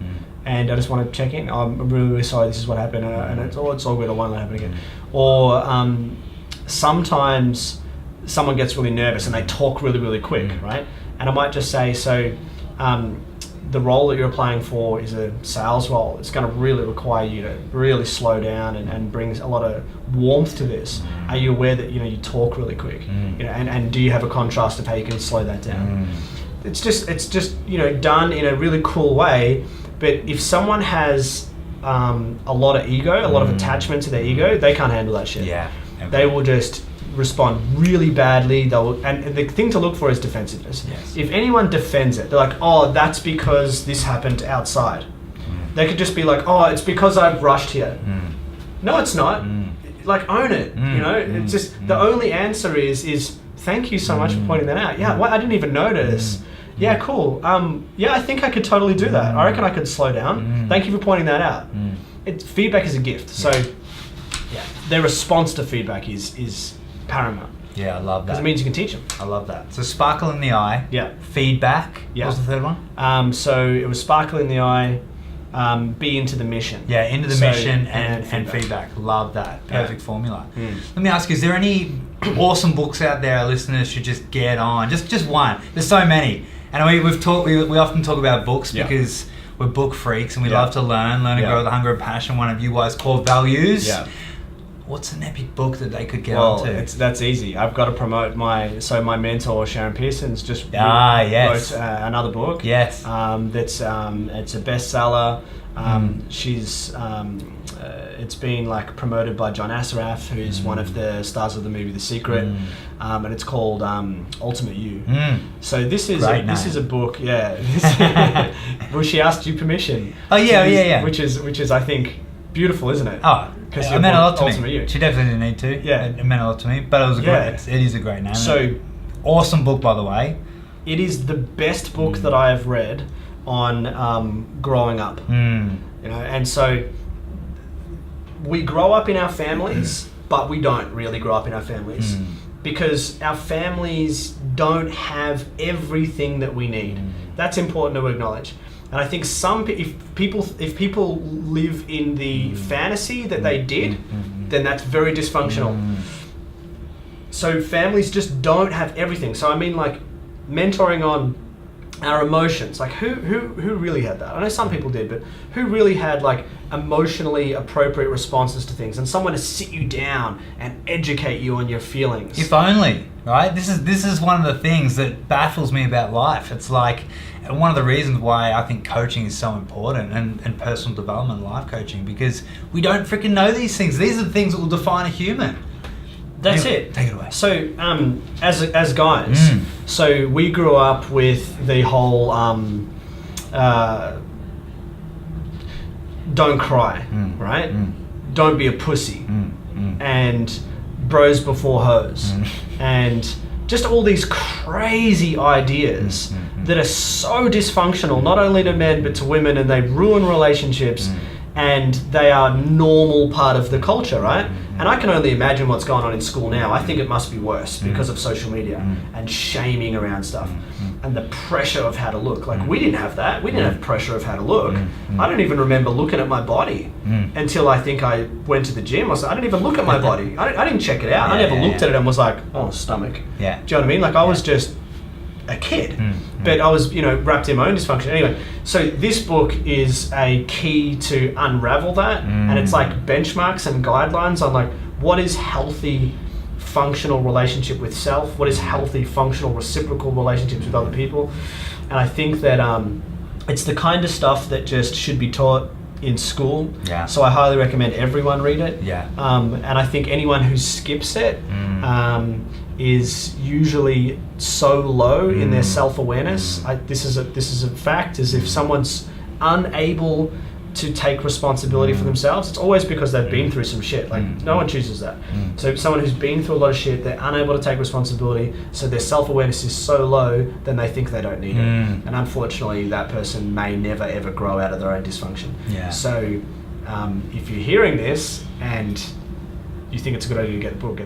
And I just want to check in. I'm really, really sorry, this is what happened, and it's all good, I won't let it happen again. Or sometimes someone gets really nervous and they talk really, really quick, right? And I might just say, so the role that you're applying for is a sales role. It's going to really require you to really slow down and bring a lot of warmth to this. Are you aware that you talk really quick? And do you have a contrast of how you can slow that down? It's just done in a really cool way. But if someone has a lot of ego, a lot of attachment to their ego, they can't handle that shit. Yeah. Okay. They will just respond really badly. And the thing to look for is defensiveness. Yes. If anyone defends it, they're like, oh, that's because this happened outside. They could just be like, oh, it's because I've rushed here. No, it's not. Like, own it. It's just the only answer is thank you so much for pointing that out. Yeah, I didn't even notice. Yeah, cool. Yeah, I think I could totally do that. I reckon I could slow down. Thank you for pointing that out. Feedback is a gift. So, yeah, their response to feedback is paramount. Yeah, I love that. Because it means you can teach them. I love that. So sparkle in the eye. Yeah. Feedback. Yeah. What was the third one? So it was sparkle in the eye, be into the mission. Yeah, into the mission and feedback. Love that. Perfect formula. Let me ask you, is there any awesome books out there our listeners should just get on? Just one. There's so many. And we often talk about books because we're book freaks and we love to learn and grow the hunger and passion, one of UY's core values. Yeah. What's an epic book that they could get onto? That's easy. I've got to promote my mentor Sharon Pearson's just wrote another book. Yes. That's it's a bestseller. She's it's been like promoted by John Assaraf, who's one of the stars of the movie The Secret, and it's called Ultimate You. So this is a book. Yeah. Well, she asked you permission. Oh yeah. Which is I think beautiful, isn't it? Oh, because it meant a lot to me. You. She definitely didn't need to. Yeah, it meant a lot to me. But it was it is a great name. So awesome book, by the way. It is the best book that I have read on growing up. And so we grow up in our families, but we don't really grow up in our families because our families don't have everything that we need. That's important to acknowledge. And I think if people live in the fantasy that they did, then that's very dysfunctional. So families just don't have everything. So I mean, like, mentoring on our emotions, like who really had that? I know some people did, but who really had like emotionally appropriate responses to things and someone to sit you down and educate you on your feelings? If only, right? This is one of the things that baffles me about life. It's like one of the reasons why I think coaching is so important and personal development, life coaching, because we don't freaking know these things. These are the things that will define a human. That's it. Take it away. So, as guys, so we grew up with the whole don't cry, right? Don't be a pussy, and bros before hoes, and just all these crazy ideas that are so dysfunctional, not only to men but to women, and they ruin relationships. And they are normal part of the culture, right? And I can only imagine what's going on in school now. I think it must be worse because of social media and shaming around stuff and the pressure of how to look. Like, we didn't have that. We didn't have pressure of how to look. I don't even remember looking at my body until I think I went to the gym. I was like, I didn't even look at my body. I didn't check it out. I never looked at it and was like, oh, stomach. Yeah. Do you know what I mean? Like, I was just a kid, but I was, wrapped in my own dysfunction. Anyway, so this book is a key to unravel that, and it's like benchmarks and guidelines on like what is healthy, functional relationship with self, what is healthy, functional, reciprocal relationships with other people, and I think that it's the kind of stuff that just should be taught in school. Yeah. So I highly recommend everyone read it. Yeah. And I think anyone who skips it is usually so low in their self-awareness. This is a fact. Is if someone's unable to take responsibility for themselves, it's always because they've been through some shit. Like, no one chooses that. So someone who's been through a lot of shit, they're unable to take responsibility, so their self-awareness is so low, then they think they don't need it. And unfortunately, that person may never ever grow out of their own dysfunction. So if you're hearing this and you think it's a good idea to get the book,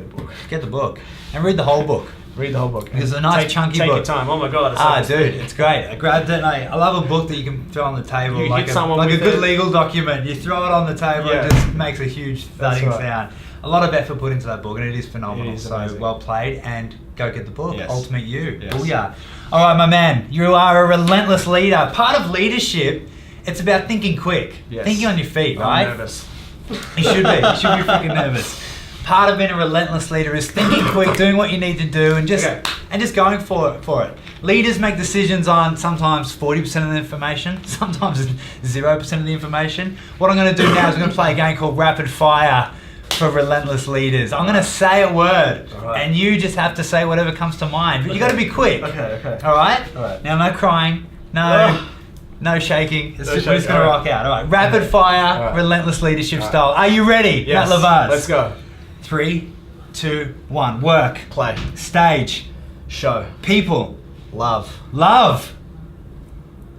Get the book and read the whole book. Read the whole book. It's a nice chunky book. Take your time. Oh my god. It's dude, it's great. I grabbed it and I love a book that you can throw on the table. You like hit someone like a with good it. legal document. You throw it on the table, it just makes a huge thudding sound. A lot of effort put into that book and it is phenomenal. It is so amazing. well played, and go get the book. Yes. Ultimate You. Yes. Booyah. All right, my man. You are a relentless leader. Part of leadership, it's about thinking quick. Yes. Thinking on your feet, right? I'm nervous. You should be. You should be freaking nervous. Part of being a relentless leader is thinking quick, doing what you need to do, and just going for it. Leaders make decisions on sometimes 40% of the information, sometimes 0% of the information. What I'm going to do now is I'm going to play a game called Rapid Fire for relentless leaders. I'm going to say a word, and you just have to say whatever comes to mind. But you got to be quick. Okay. All right. Now, no crying, no shaking. We're just going to rock out. All right. Rapid fire, relentless leadership style. Are you ready, Yes. Matt Lavars? Let's go. 3, 2, 1. Work. Play. Stage. Show. People. Love. Love.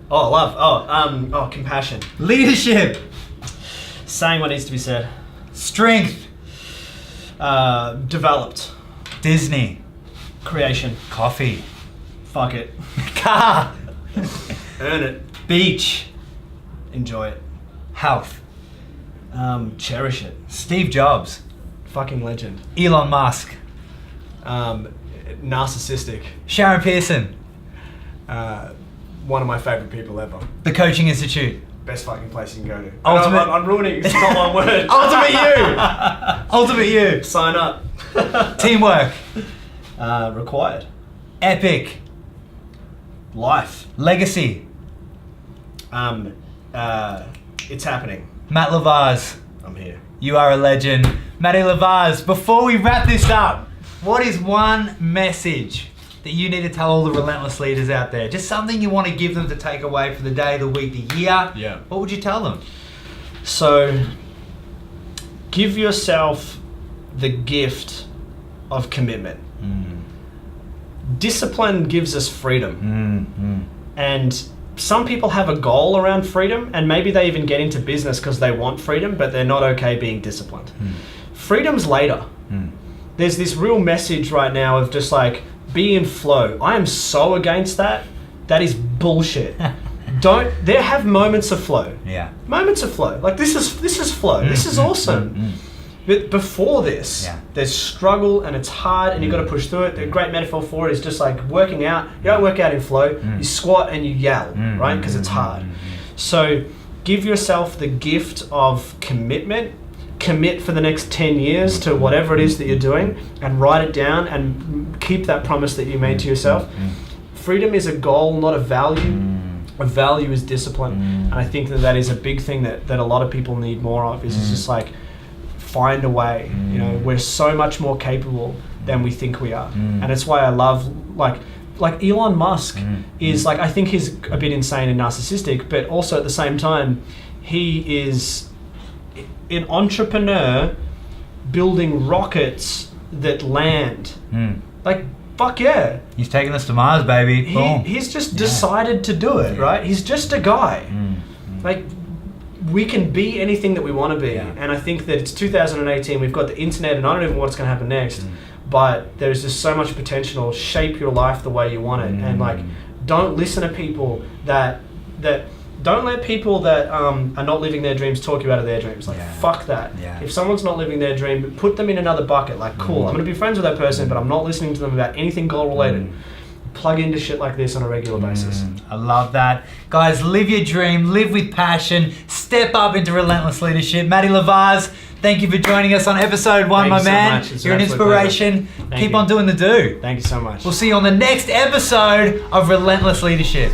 Oh, love. Oh, compassion. Leadership. Saying what needs to be said. Strength. Developed. Disney. Creation. Coffee. Fuck it. Car. Earn it. Beach. Enjoy it. Health. Cherish it. Steve Jobs. Fucking legend. Elon Musk. Narcissistic. Sharon Pearson. One of my favorite people ever. The Coaching Institute. Best fucking place you can go to. Ultimate- I'm ruining it. It's not one word. Ultimate You. Ultimate You. Sign up. Teamwork. Required. Epic. Life. Legacy. It's happening. Matt Lavars. I'm here. You are a legend. Matty Lavars, before we wrap this up, what is one message that you need to tell all the relentless leaders out there? Just something you want to give them to take away for the day, the week, the year. Yeah. What would you tell them? So, give yourself the gift of commitment. Discipline gives us freedom. And some people have a goal around freedom, and maybe they even get into business because they want freedom, but they're not okay being disciplined. Freedom's later. There's this real message right now of just like, be in flow. I am so against that. That is bullshit. There have moments of flow. Yeah. Moments of flow. Like this is flow. This is awesome. But before this, there's struggle and it's hard and you've got to push through it. The great metaphor for it is just like working out. You don't work out in flow. You squat and you yell, right? Because it's hard. So give yourself the gift of commitment. Commit for the next 10 years to whatever it is that you're doing and write it down and keep that promise that you made to yourself. Freedom is a goal, not a value. A value is discipline. And I think that is a big thing that a lot of people need more of is just like, find a way. You know, we're so much more capable than we think we are. And it's why I love like Elon Musk is like, I think he's a bit insane and narcissistic, but also at the same time, he is an entrepreneur building rockets that land. Like, fuck yeah. He's taking us to Mars, baby. Boom. He's just decided to do it, right? He's just a guy. Like, we can be anything that we want to be. And I think that it's 2018, we've got the internet, and I don't even know what's going to happen next, but there's just so much potential. Shape your life the way you want it. And like, don't listen to people that don't let people that are not living their dreams talk you out of their dreams. Like, fuck that. If someone's not living their dream, put them in another bucket. Like, cool, I'm going to be friends with that person, but I'm not listening to them about anything goal related. Plug into shit like this on a regular basis. I love that. Guys, live your dream, live with passion, step up into relentless leadership. Matty Lavars, thank you for joining us on episode 1, my man. You're an inspiration. Keep on doing the do. Thank you so much. We'll see you on the next episode of Relentless Leadership.